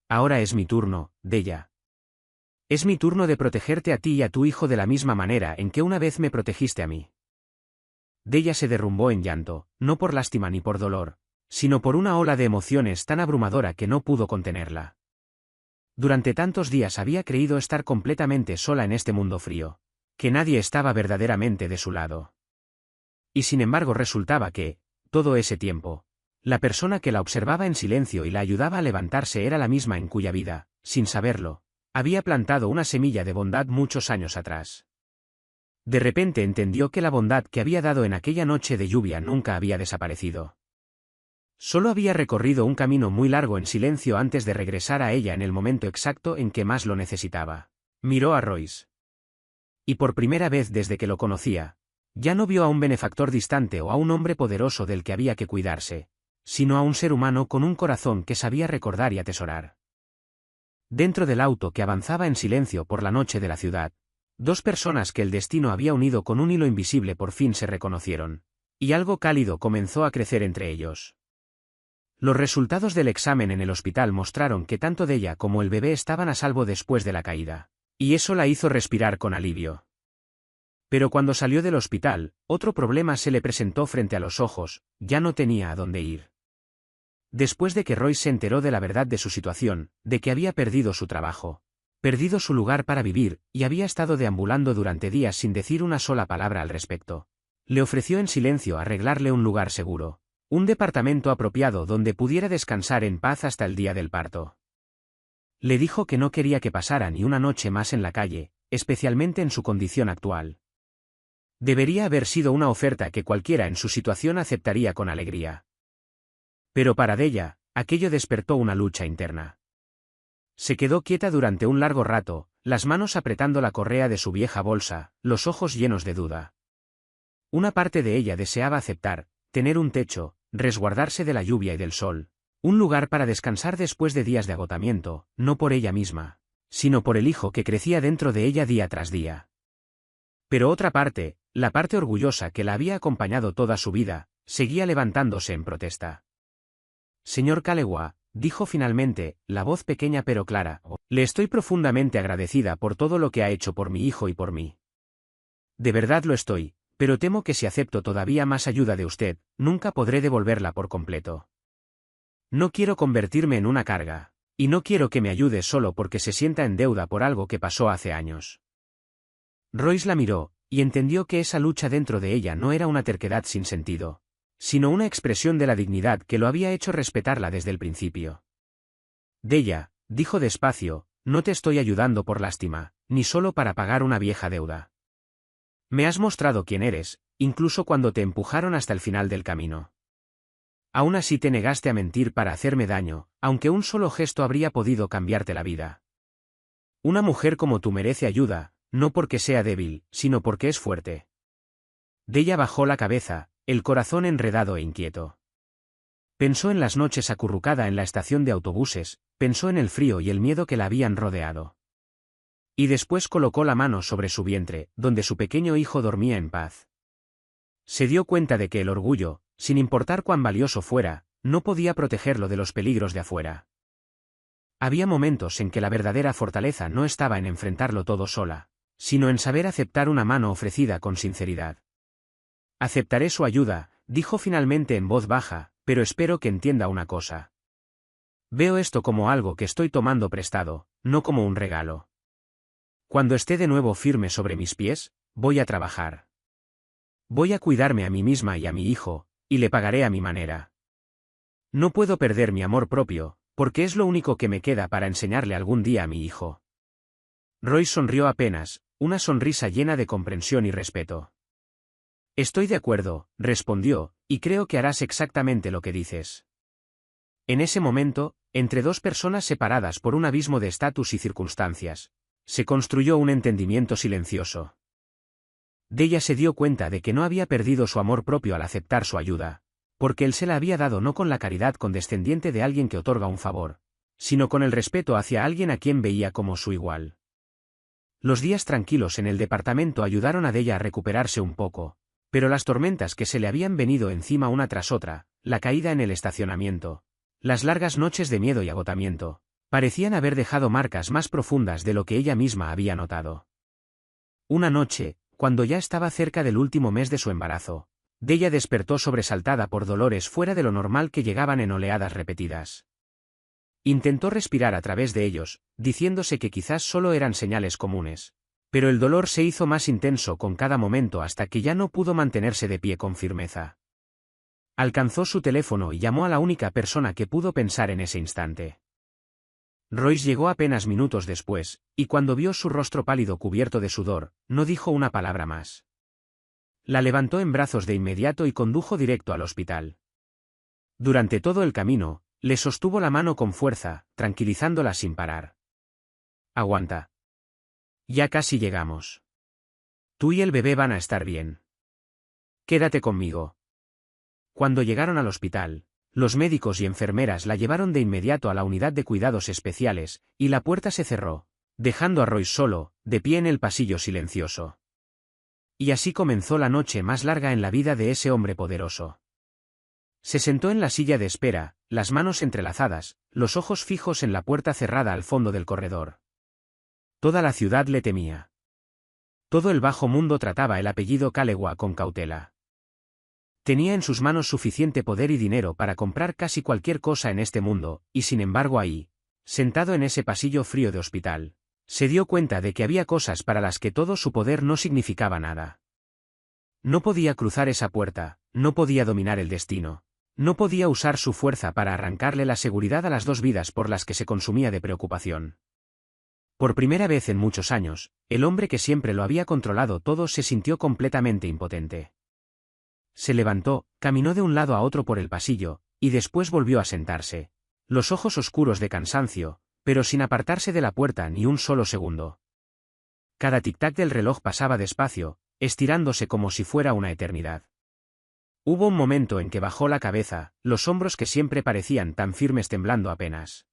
Ahora es mi turno, Della. Es mi turno de protegerte a ti y a tu hijo de la misma manera en que una vez me protegiste a mí». Della se derrumbó en llanto, no por lástima ni por dolor, sino por una ola de emociones tan abrumadora que no pudo contenerla. Durante tantos días había creído estar completamente sola en este mundo frío, que nadie estaba verdaderamente de su lado. Y sin embargo resultaba que, todo ese tiempo, la persona que la observaba en silencio y la ayudaba a levantarse era la misma en cuya vida, sin saberlo, había plantado una semilla de bondad muchos años atrás. De repente entendió que la bondad que había dado en aquella noche de lluvia nunca había desaparecido. Solo había recorrido un camino muy largo en silencio antes de regresar a ella en el momento exacto en que más lo necesitaba. Miró a Royce. Y por primera vez desde que lo conocía, ya no vio a un benefactor distante o a un hombre poderoso del que había que cuidarse, sino a un ser humano con un corazón que sabía recordar y atesorar. Dentro del auto que avanzaba en silencio por la noche de la ciudad, dos personas que el destino había unido con un hilo invisible por fin se reconocieron, y algo cálido comenzó a crecer entre ellos. Los resultados del examen en el hospital mostraron que tanto Della como el bebé estaban a salvo después de la caída, y eso la hizo respirar con alivio. Pero cuando salió del hospital, otro problema se le presentó frente a los ojos, ya no tenía a dónde ir. Después de que Royce se enteró de la verdad de su situación, de que había perdido su trabajo, perdido su lugar para vivir, y había estado deambulando durante días sin decir una sola palabra al respecto, le ofreció en silencio arreglarle un lugar seguro, un departamento apropiado donde pudiera descansar en paz hasta el día del parto. Le dijo que no quería que pasara ni una noche más en la calle, especialmente en su condición actual. Debería haber sido una oferta que cualquiera en su situación aceptaría con alegría. Pero para Della, aquello despertó una lucha interna. Se quedó quieta durante un largo rato, las manos apretando la correa de su vieja bolsa, los ojos llenos de duda. Una parte de ella deseaba aceptar, tener un techo, resguardarse de la lluvia y del sol, un lugar para descansar después de días de agotamiento, no por ella misma, sino por el hijo que crecía dentro de ella día tras día. Pero otra parte, la parte orgullosa que la había acompañado toda su vida, seguía levantándose en protesta. «Señor Kalewa», dijo finalmente, la voz pequeña pero clara, «le estoy profundamente agradecida por todo lo que ha hecho por mi hijo y por mí. De verdad lo estoy, pero temo que si acepto todavía más ayuda de usted, nunca podré devolverla por completo. No quiero convertirme en una carga, y no quiero que me ayude solo porque se sienta en deuda por algo que pasó hace años». Royce la miró, y entendió que esa lucha dentro de ella no era una terquedad sin sentido, sino una expresión de la dignidad que lo había hecho respetarla desde el principio. «Della», dijo despacio, «no te estoy ayudando por lástima, ni solo para pagar una vieja deuda. Me has mostrado quién eres, incluso cuando te empujaron hasta el final del camino. Aún así te negaste a mentir para hacerme daño, aunque un solo gesto habría podido cambiarte la vida. Una mujer como tú merece ayuda, no porque sea débil, sino porque es fuerte». Della bajó la cabeza, el corazón enredado e inquieto. Pensó en las noches acurrucada en la estación de autobuses, pensó en el frío y el miedo que la habían rodeado. Y después colocó la mano sobre su vientre, donde su pequeño hijo dormía en paz. Se dio cuenta de que el orgullo, sin importar cuán valioso fuera, no podía protegerlo de los peligros de afuera. Había momentos en que la verdadera fortaleza no estaba en enfrentarlo todo sola, sino en saber aceptar una mano ofrecida con sinceridad. Aceptaré su ayuda, dijo finalmente en voz baja, pero espero que entienda una cosa. Veo esto como algo que estoy tomando prestado, no como un regalo. Cuando esté de nuevo firme sobre mis pies, voy a trabajar. Voy a cuidarme a mí misma y a mi hijo, y le pagaré a mi manera. No puedo perder mi amor propio, porque es lo único que me queda para enseñarle algún día a mi hijo. Roy sonrió apenas, una sonrisa llena de comprensión y respeto. Estoy de acuerdo, respondió, y creo que harás exactamente lo que dices. En ese momento, entre dos personas separadas por un abismo de estatus y circunstancias, se construyó un entendimiento silencioso. Della se dio cuenta de que no había perdido su amor propio al aceptar su ayuda, porque él se la había dado no con la caridad condescendiente de alguien que otorga un favor, sino con el respeto hacia alguien a quien veía como su igual. Los días tranquilos en el departamento ayudaron a Della a recuperarse un poco, pero las tormentas que se le habían venido encima una tras otra, la caída en el estacionamiento, las largas noches de miedo y agotamiento, parecían haber dejado marcas más profundas de lo que ella misma había notado. Una noche, cuando ya estaba cerca del último mes de su embarazo, Della despertó sobresaltada por dolores fuera de lo normal que llegaban en oleadas repetidas. Intentó respirar a través de ellos, diciéndose que quizás solo eran señales comunes, pero el dolor se hizo más intenso con cada momento hasta que ya no pudo mantenerse de pie con firmeza. Alcanzó su teléfono y llamó a la única persona que pudo pensar en ese instante. Royce llegó apenas minutos después, y cuando vio su rostro pálido cubierto de sudor, no dijo una palabra más. La levantó en brazos de inmediato y condujo directo al hospital. Durante todo el camino, le sostuvo la mano con fuerza, tranquilizándola sin parar. Aguanta. Ya casi llegamos. Tú y el bebé van a estar bien. Quédate conmigo. Cuando llegaron al hospital, los médicos y enfermeras la llevaron de inmediato a la unidad de cuidados especiales, y la puerta se cerró, dejando a Royce solo, de pie en el pasillo silencioso. Y así comenzó la noche más larga en la vida de ese hombre poderoso. Se sentó en la silla de espera, las manos entrelazadas, los ojos fijos en la puerta cerrada al fondo del corredor. Toda la ciudad le temía. Todo el bajo mundo trataba el apellido Kalewa con cautela. Tenía en sus manos suficiente poder y dinero para comprar casi cualquier cosa en este mundo, y sin embargo ahí, sentado en ese pasillo frío de hospital, se dio cuenta de que había cosas para las que todo su poder no significaba nada. No podía cruzar esa puerta, no podía dominar el destino, no podía usar su fuerza para arrancarle la seguridad a las dos vidas por las que se consumía de preocupación. Por primera vez en muchos años, el hombre que siempre lo había controlado todo se sintió completamente impotente. Se levantó, caminó de un lado a otro por el pasillo, y después volvió a sentarse, los ojos oscuros de cansancio, pero sin apartarse de la puerta ni un solo segundo. Cada tic-tac del reloj pasaba despacio, estirándose como si fuera una eternidad. Hubo un momento en que bajó la cabeza, los hombros que siempre parecían tan firmes temblando apenas.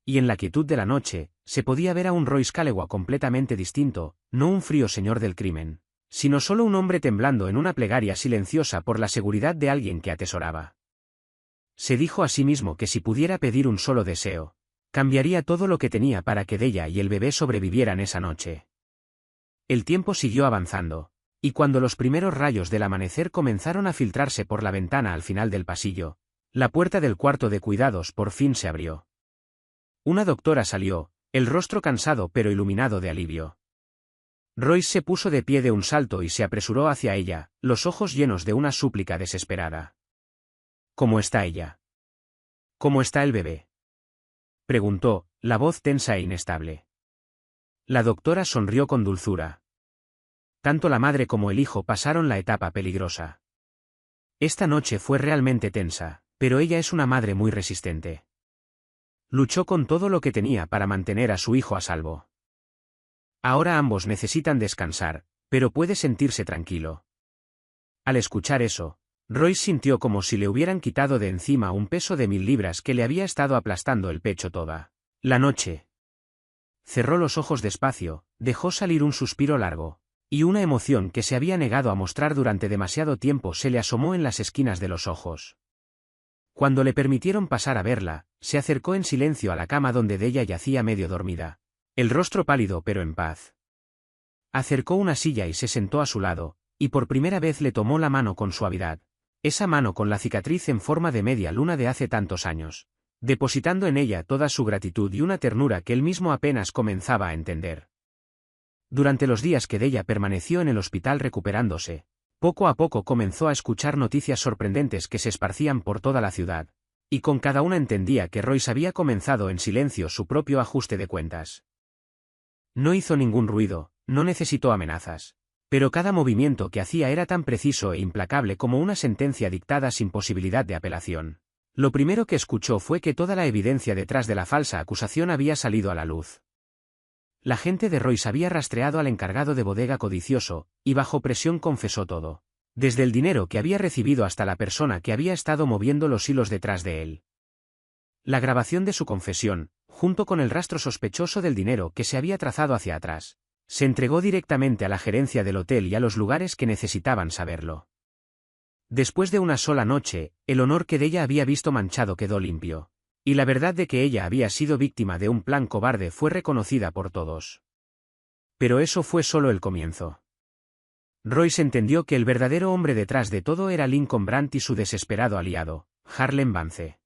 Y en la quietud de la noche, se podía ver a un Royce Kalewa completamente distinto, no un frío señor del crimen, sino solo un hombre temblando en una plegaria silenciosa por la seguridad de alguien que atesoraba. Se dijo a sí mismo que si pudiera pedir un solo deseo, cambiaría todo lo que tenía para que Della y el bebé sobrevivieran esa noche. El tiempo siguió avanzando, y cuando los primeros rayos del amanecer comenzaron a filtrarse por la ventana al final del pasillo, la puerta del cuarto de cuidados por fin se abrió. Una doctora salió, el rostro cansado pero iluminado de alivio. Royce se puso de pie de un salto y se apresuró hacia ella, los ojos llenos de una súplica desesperada. ¿Cómo está ella? ¿Cómo está el bebé?, preguntó, la voz tensa e inestable. La doctora sonrió con dulzura. Tanto la madre como el hijo pasaron la etapa peligrosa. Esta noche fue realmente tensa, pero ella es una madre muy resistente. Luchó con todo lo que tenía para mantener a su hijo a salvo. Ahora ambos necesitan descansar, pero puede sentirse tranquilo. Al escuchar eso, Royce sintió como si le hubieran quitado de encima un peso de 1000 libras que le había estado aplastando el pecho toda la noche. Cerró los ojos despacio, dejó salir un suspiro largo, y una emoción que se había negado a mostrar durante demasiado tiempo se le asomó en las esquinas de los ojos. Cuando le permitieron pasar a verla, se acercó en silencio a la cama donde ella yacía medio dormida, el rostro pálido pero en paz. Acercó una silla y se sentó a su lado, y por primera vez le tomó la mano con suavidad, esa mano con la cicatriz en forma de media luna de hace tantos años, depositando en ella toda su gratitud y una ternura que él mismo apenas comenzaba a entender. Durante los días que Della permaneció en el hospital recuperándose, poco a poco comenzó a escuchar noticias sorprendentes que se esparcían por toda la ciudad, y con cada una entendía que Royce había comenzado en silencio su propio ajuste de cuentas. No hizo ningún ruido, no necesitó amenazas, pero cada movimiento que hacía era tan preciso e implacable como una sentencia dictada sin posibilidad de apelación. Lo primero que escuchó fue que toda la evidencia detrás de la falsa acusación había salido a la luz. La gente de Royce había rastreado al encargado de bodega codicioso, y bajo presión confesó todo, desde el dinero que había recibido hasta la persona que había estado moviendo los hilos detrás de él. La grabación de su confesión, junto con el rastro sospechoso del dinero que se había trazado hacia atrás, se entregó directamente a la gerencia del hotel y a los lugares que necesitaban saberlo. Después de una sola noche, el honor que Della había visto manchado quedó limpio, y la verdad de que ella había sido víctima de un plan cobarde fue reconocida por todos. Pero eso fue solo el comienzo. Royce entendió que el verdadero hombre detrás de todo era Lincoln Brandt y su desesperado aliado, Harlan Vance.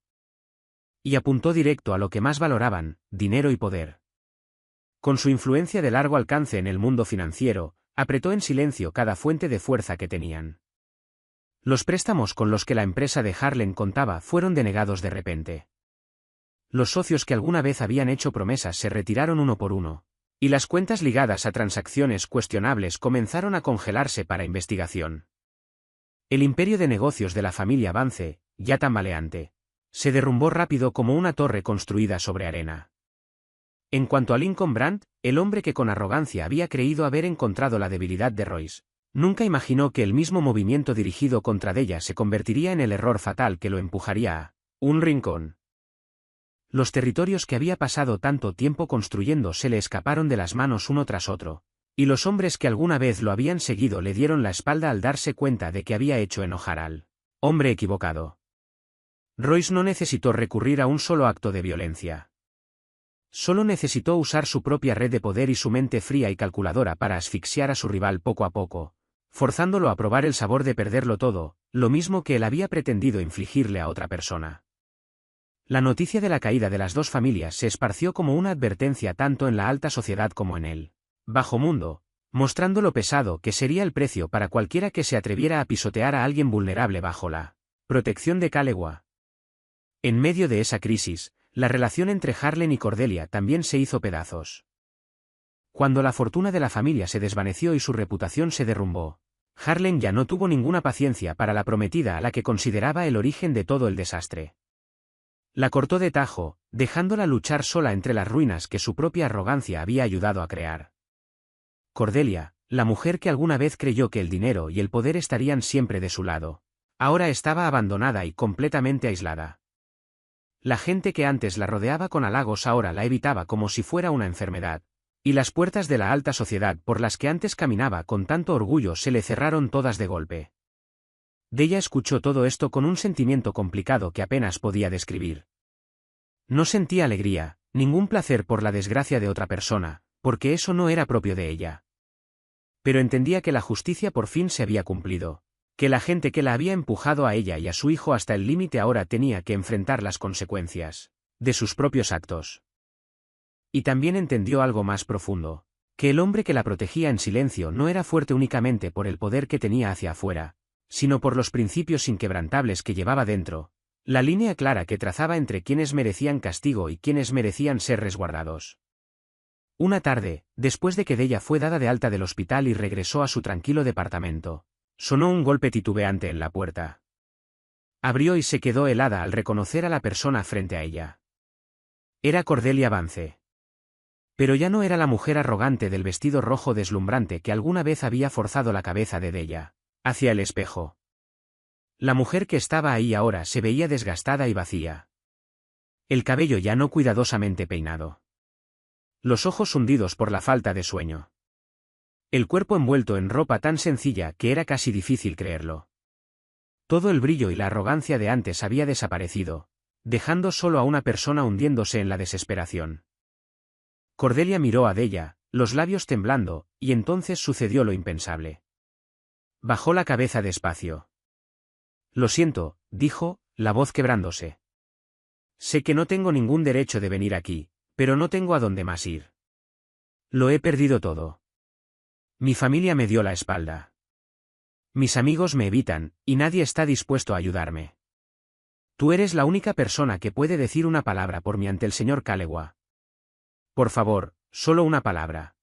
Y apuntó directo a lo que más valoraban, dinero y poder. Con su influencia de largo alcance en el mundo financiero, apretó en silencio cada fuente de fuerza que tenían. Los préstamos con los que la empresa de Harlan contaba fueron denegados de repente. Los socios que alguna vez habían hecho promesas se retiraron uno por uno, y las cuentas ligadas a transacciones cuestionables comenzaron a congelarse para investigación. El imperio de negocios de la familia Vance, ya tambaleante, se derrumbó rápido como una torre construida sobre arena. En cuanto a Lincoln Brandt, el hombre que con arrogancia había creído haber encontrado la debilidad de Royce, nunca imaginó que el mismo movimiento dirigido contra Della se convertiría en el error fatal que lo empujaría a un rincón. Los territorios que había pasado tanto tiempo construyendo se le escaparon de las manos uno tras otro, y los hombres que alguna vez lo habían seguido le dieron la espalda al darse cuenta de que había hecho enojar al hombre equivocado. Royce no necesitó recurrir a un solo acto de violencia. Solo necesitó usar su propia red de poder y su mente fría y calculadora para asfixiar a su rival poco a poco, forzándolo a probar el sabor de perderlo todo, lo mismo que él había pretendido infligirle a otra persona. La noticia de la caída de las dos familias se esparció como una advertencia tanto en la alta sociedad como en el bajo mundo, mostrando lo pesado que sería el precio para cualquiera que se atreviera a pisotear a alguien vulnerable bajo la protección de Calewa. En medio de esa crisis, la relación entre Harlan y Cordelia también se hizo pedazos. Cuando la fortuna de la familia se desvaneció y su reputación se derrumbó, Harlan ya no tuvo ninguna paciencia para la prometida a la que consideraba el origen de todo el desastre. La cortó de tajo, dejándola luchar sola entre las ruinas que su propia arrogancia había ayudado a crear. Cordelia, la mujer que alguna vez creyó que el dinero y el poder estarían siempre de su lado, ahora estaba abandonada y completamente aislada. La gente que antes la rodeaba con halagos ahora la evitaba como si fuera una enfermedad, y las puertas de la alta sociedad por las que antes caminaba con tanto orgullo se le cerraron todas de golpe. Della escuchó todo esto con un sentimiento complicado que apenas podía describir. No sentía alegría, ningún placer por la desgracia de otra persona, porque eso no era propio de ella. Pero entendía que la justicia por fin se había cumplido, que la gente que la había empujado a ella y a su hijo hasta el límite ahora tenía que enfrentar las consecuencias de sus propios actos. Y también entendió algo más profundo, que el hombre que la protegía en silencio no era fuerte únicamente por el poder que tenía hacia afuera, sino por los principios inquebrantables que llevaba dentro, la línea clara que trazaba entre quienes merecían castigo y quienes merecían ser resguardados. Una tarde, después de que Della fue dada de alta del hospital y regresó a su tranquilo departamento, sonó un golpe titubeante en la puerta. Abrió y se quedó helada al reconocer a la persona frente a ella. Era Cordelia Vance. Pero ya no era la mujer arrogante del vestido rojo deslumbrante que alguna vez había forzado la cabeza de Della hacia el espejo. La mujer que estaba ahí ahora se veía desgastada y vacía. El cabello ya no cuidadosamente peinado. Los ojos hundidos por la falta de sueño. El cuerpo envuelto en ropa tan sencilla que era casi difícil creerlo. Todo el brillo y la arrogancia de antes había desaparecido, dejando solo a una persona hundiéndose en la desesperación. Cordelia miró a Della, los labios temblando, y entonces sucedió lo impensable. Bajó la cabeza despacio. Lo siento, dijo, la voz quebrándose. Sé que no tengo ningún derecho de venir aquí, pero no tengo a dónde más ir. Lo he perdido todo. Mi familia me dio la espalda. Mis amigos me evitan, y nadie está dispuesto a ayudarme. Tú eres la única persona que puede decir una palabra por mí ante el señor Calewa. Por favor, solo una palabra.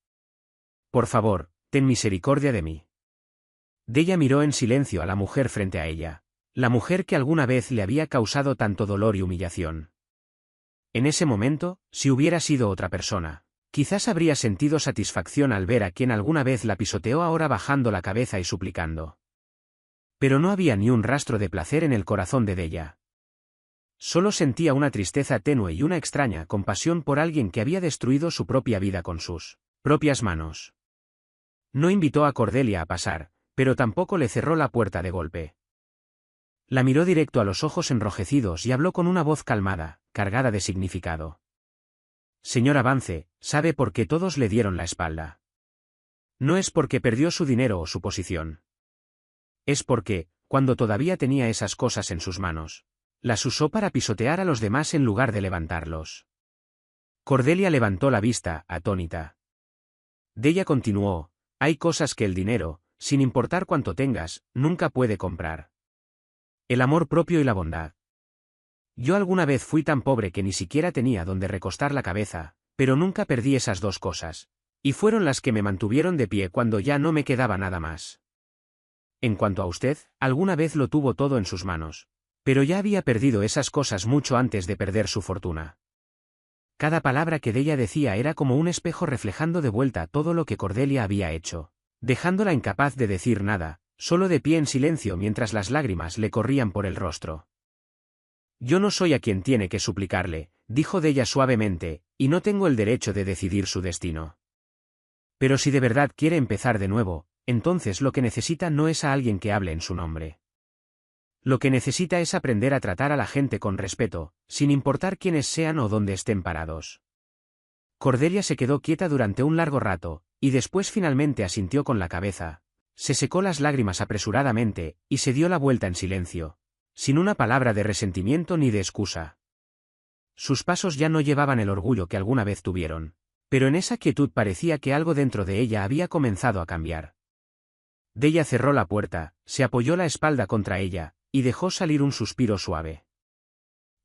Por favor, ten misericordia de mí. Della miró en silencio a la mujer frente a ella, la mujer que alguna vez le había causado tanto dolor y humillación. En ese momento, si hubiera sido otra persona, quizás habría sentido satisfacción al ver a quien alguna vez la pisoteó ahora bajando la cabeza y suplicando. Pero no había ni un rastro de placer en el corazón de Della. Solo sentía una tristeza tenue y una extraña compasión por alguien que había destruido su propia vida con sus propias manos. No invitó a Cordelia a pasar, pero tampoco le cerró la puerta de golpe. La miró directo a los ojos enrojecidos y habló con una voz calmada, cargada de significado. Señor Avance, ¿sabe por qué todos le dieron la espalda? No es porque perdió su dinero o su posición. Es porque, cuando todavía tenía esas cosas en sus manos, las usó para pisotear a los demás en lugar de levantarlos. Cordelia levantó la vista, atónita. Della continuó, hay cosas que el dinero, sin importar cuánto tengas, nunca puede comprar. El amor propio y la bondad. Yo alguna vez fui tan pobre que ni siquiera tenía donde recostar la cabeza, pero nunca perdí esas dos cosas, y fueron las que me mantuvieron de pie cuando ya no me quedaba nada más. En cuanto a usted, alguna vez lo tuvo todo en sus manos, pero ya había perdido esas cosas mucho antes de perder su fortuna. Cada palabra que Della decía era como un espejo reflejando de vuelta todo lo que Cordelia había hecho, dejándola incapaz de decir nada, solo de pie en silencio mientras las lágrimas le corrían por el rostro. Yo no soy a quien tiene que suplicarle, dijo Della suavemente, y no tengo el derecho de decidir su destino. Pero si de verdad quiere empezar de nuevo, entonces lo que necesita no es a alguien que hable en su nombre. Lo que necesita es aprender a tratar a la gente con respeto, sin importar quiénes sean o dónde estén parados. Cordelia se quedó quieta durante un largo rato, y después finalmente asintió con la cabeza. Se secó las lágrimas apresuradamente, y se dio la vuelta en silencio, sin una palabra de resentimiento ni de excusa. Sus pasos ya no llevaban el orgullo que alguna vez tuvieron, pero en esa quietud parecía que algo dentro de ella había comenzado a cambiar. Della cerró la puerta, se apoyó la espalda contra ella, y dejó salir un suspiro suave.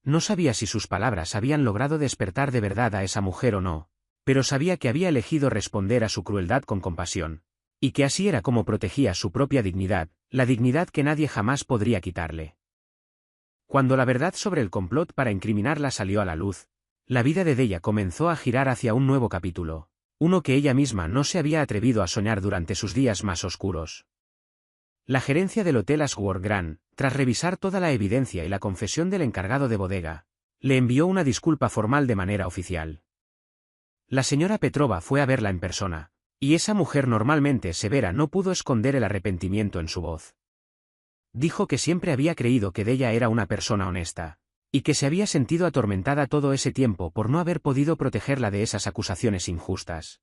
No sabía si sus palabras habían logrado despertar de verdad a esa mujer o no, pero sabía que había elegido responder a su crueldad con compasión, y que así era como protegía su propia dignidad, la dignidad que nadie jamás podría quitarle. Cuando la verdad sobre el complot para incriminarla salió a la luz, la vida de Della comenzó a girar hacia un nuevo capítulo, uno que ella misma no se había atrevido a soñar durante sus días más oscuros. La gerencia del Hotel Ashworth Grand, tras revisar toda la evidencia y la confesión del encargado de bodega, le envió una disculpa formal de manera oficial. La señora Petrova fue a verla en persona, y esa mujer normalmente severa no pudo esconder el arrepentimiento en su voz. Dijo que siempre había creído que Della era una persona honesta, y que se había sentido atormentada todo ese tiempo por no haber podido protegerla de esas acusaciones injustas.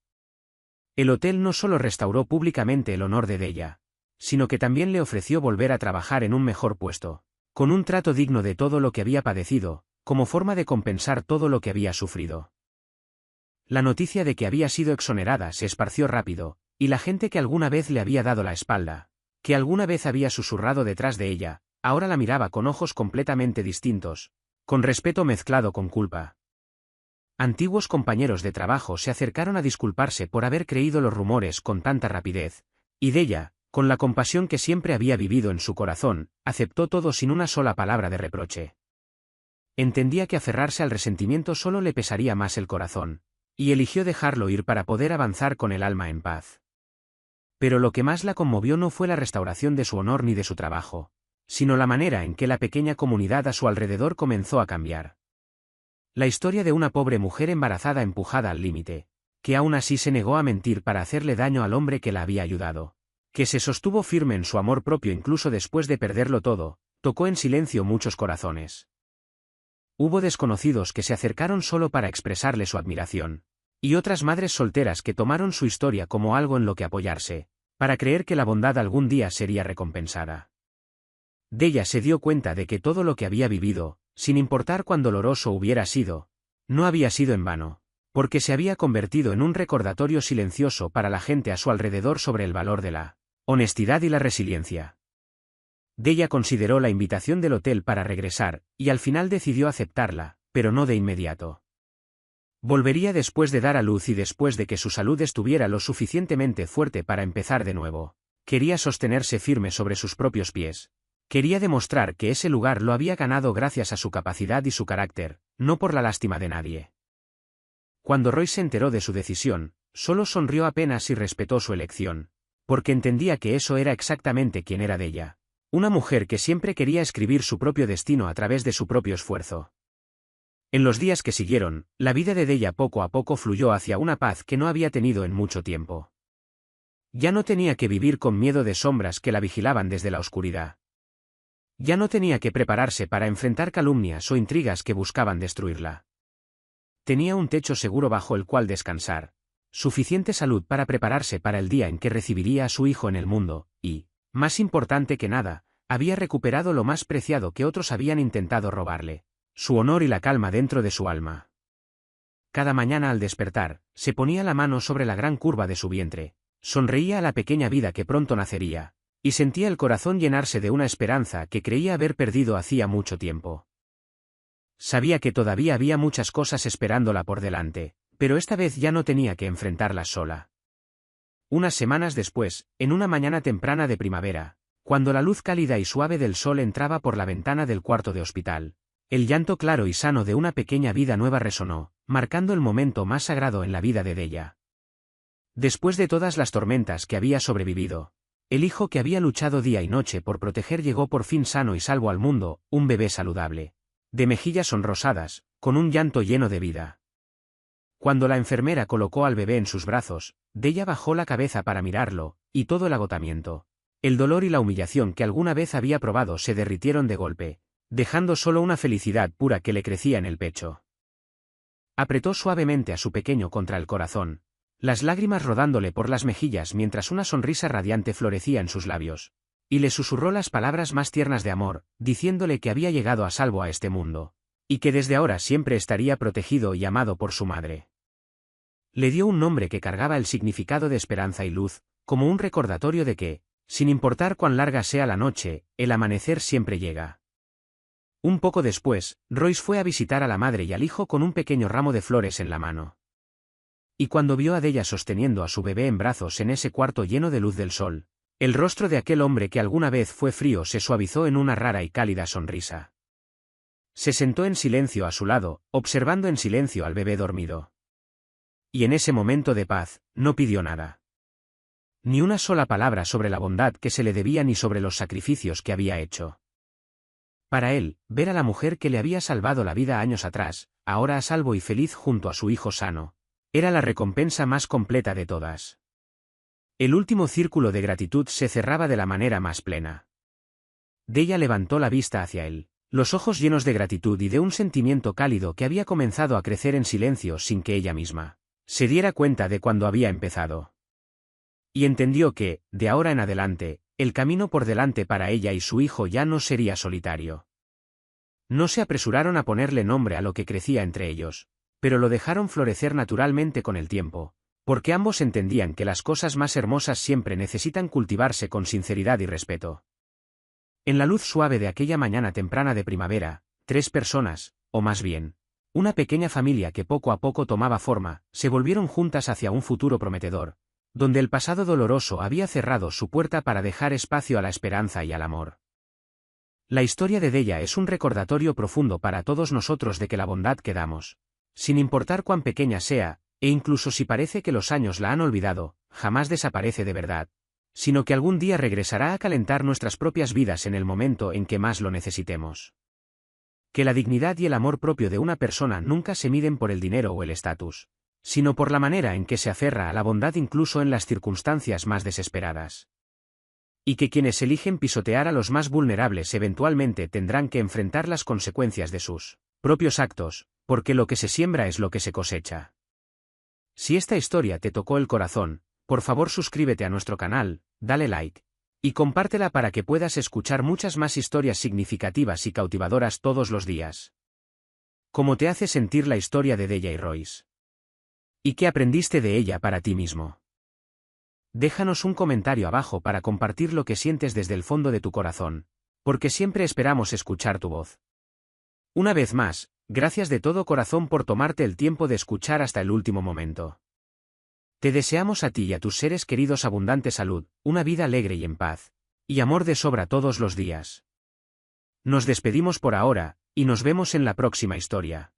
El hotel no solo restauró públicamente el honor de Della, sino que también le ofreció volver a trabajar en un mejor puesto, con un trato digno de todo lo que había padecido, como forma de compensar todo lo que había sufrido. La noticia de que había sido exonerada se esparció rápido, y la gente que alguna vez le había dado la espalda, que alguna vez había susurrado detrás de ella, ahora la miraba con ojos completamente distintos, con respeto mezclado con culpa. Antiguos compañeros de trabajo se acercaron a disculparse por haber creído los rumores con tanta rapidez, y Della, con la compasión que siempre había vivido en su corazón, aceptó todo sin una sola palabra de reproche. Entendía que aferrarse al resentimiento solo le pesaría más el corazón, y eligió dejarlo ir para poder avanzar con el alma en paz. Pero lo que más la conmovió no fue la restauración de su honor ni de su trabajo, sino la manera en que la pequeña comunidad a su alrededor comenzó a cambiar. La historia de una pobre mujer embarazada empujada al límite, que aún así se negó a mentir para hacerle daño al hombre que la había ayudado, que se sostuvo firme en su amor propio incluso después de perderlo todo, tocó en silencio muchos corazones. Hubo desconocidos que se acercaron solo para expresarle su admiración, y otras madres solteras que tomaron su historia como algo en lo que apoyarse, para creer que la bondad algún día sería recompensada. Della se dio cuenta de que todo lo que había vivido, sin importar cuán doloroso hubiera sido, no había sido en vano, porque se había convertido en un recordatorio silencioso para la gente a su alrededor sobre el valor de la honestidad y la resiliencia. Della consideró la invitación del hotel para regresar, y al final decidió aceptarla, pero no de inmediato. Volvería después de dar a luz y después de que su salud estuviera lo suficientemente fuerte para empezar de nuevo. Quería sostenerse firme sobre sus propios pies. Quería demostrar que ese lugar lo había ganado gracias a su capacidad y su carácter, no por la lástima de nadie. Cuando Roy se enteró de su decisión, solo sonrió apenas y respetó su elección, porque entendía que eso era exactamente quien era Della. Una mujer que siempre quería escribir su propio destino a través de su propio esfuerzo. En los días que siguieron, la vida de Della poco a poco fluyó hacia una paz que no había tenido en mucho tiempo. Ya no tenía que vivir con miedo de sombras que la vigilaban desde la oscuridad. Ya no tenía que prepararse para enfrentar calumnias o intrigas que buscaban destruirla. Tenía un techo seguro bajo el cual descansar, suficiente salud para prepararse para el día en que recibiría a su hijo en el mundo, y, más importante que nada, había recuperado lo más preciado que otros habían intentado robarle, su honor y la calma dentro de su alma. Cada mañana al despertar, se ponía la mano sobre la gran curva de su vientre, sonreía a la pequeña vida que pronto nacería, y sentía el corazón llenarse de una esperanza que creía haber perdido hacía mucho tiempo. Sabía que todavía había muchas cosas esperándola por delante, pero esta vez ya no tenía que enfrentarlas sola. Unas semanas después, en una mañana temprana de primavera, cuando la luz cálida y suave del sol entraba por la ventana del cuarto de hospital, el llanto claro y sano de una pequeña vida nueva resonó, marcando el momento más sagrado en la vida de Della. Después de todas las tormentas que había sobrevivido, el hijo que había luchado día y noche por proteger llegó por fin sano y salvo al mundo, un bebé saludable, de mejillas sonrosadas, con un llanto lleno de vida. Cuando la enfermera colocó al bebé en sus brazos, Della bajó la cabeza para mirarlo, y todo el agotamiento, el dolor y la humillación que alguna vez había probado se derritieron de golpe, dejando solo una felicidad pura que le crecía en el pecho. Apretó suavemente a su pequeño contra el corazón, las lágrimas rodándole por las mejillas mientras una sonrisa radiante florecía en sus labios, y le susurró las palabras más tiernas de amor, diciéndole que había llegado a salvo a este mundo, y que desde ahora siempre estaría protegido y amado por su madre. Le dio un nombre que cargaba el significado de esperanza y luz, como un recordatorio de que, sin importar cuán larga sea la noche, el amanecer siempre llega. Un poco después, Royce fue a visitar a la madre y al hijo con un pequeño ramo de flores en la mano. Y cuando vio a Della sosteniendo a su bebé en brazos en ese cuarto lleno de luz del sol, el rostro de aquel hombre que alguna vez fue frío se suavizó en una rara y cálida sonrisa. Se sentó en silencio a su lado, observando en silencio al bebé dormido. Y en ese momento de paz, no pidió nada. Ni una sola palabra sobre la bondad que se le debía ni sobre los sacrificios que había hecho. Para él, ver a la mujer que le había salvado la vida años atrás, ahora a salvo y feliz junto a su hijo sano, era la recompensa más completa de todas. El último círculo de gratitud se cerraba de la manera más plena. Della levantó la vista hacia él, los ojos llenos de gratitud y de un sentimiento cálido que había comenzado a crecer en silencio sin que ella misma se diera cuenta de cuándo había empezado. Y entendió que, de ahora en adelante, el camino por delante para ella y su hijo ya no sería solitario. No se apresuraron a ponerle nombre a lo que crecía entre ellos, pero lo dejaron florecer naturalmente con el tiempo, porque ambos entendían que las cosas más hermosas siempre necesitan cultivarse con sinceridad y respeto. En la luz suave de aquella mañana temprana de primavera, 3 personas, o más bien, una pequeña familia que poco a poco tomaba forma, se volvieron juntas hacia un futuro prometedor, donde el pasado doloroso había cerrado su puerta para dejar espacio a la esperanza y al amor. La historia de Della es un recordatorio profundo para todos nosotros de que la bondad que damos, sin importar cuán pequeña sea, e incluso si parece que los años la han olvidado, jamás desaparece de verdad, sino que algún día regresará a calentar nuestras propias vidas en el momento en que más lo necesitemos. Que la dignidad y el amor propio de una persona nunca se miden por el dinero o el estatus, sino por la manera en que se aferra a la bondad incluso en las circunstancias más desesperadas. Y que quienes eligen pisotear a los más vulnerables eventualmente tendrán que enfrentar las consecuencias de sus propios actos, porque lo que se siembra es lo que se cosecha. Si esta historia te tocó el corazón, por favor suscríbete a nuestro canal, dale like, y compártela para que puedas escuchar muchas más historias significativas y cautivadoras todos los días. ¿Cómo te hace sentir la historia de Deja y Royce? ¿Y qué aprendiste de ella para ti mismo? Déjanos un comentario abajo para compartir lo que sientes desde el fondo de tu corazón, porque siempre esperamos escuchar tu voz. Una vez más, gracias de todo corazón por tomarte el tiempo de escuchar hasta el último momento. Te deseamos a ti y a tus seres queridos abundante salud, una vida alegre y en paz, y amor de sobra todos los días. Nos despedimos por ahora, y nos vemos en la próxima historia.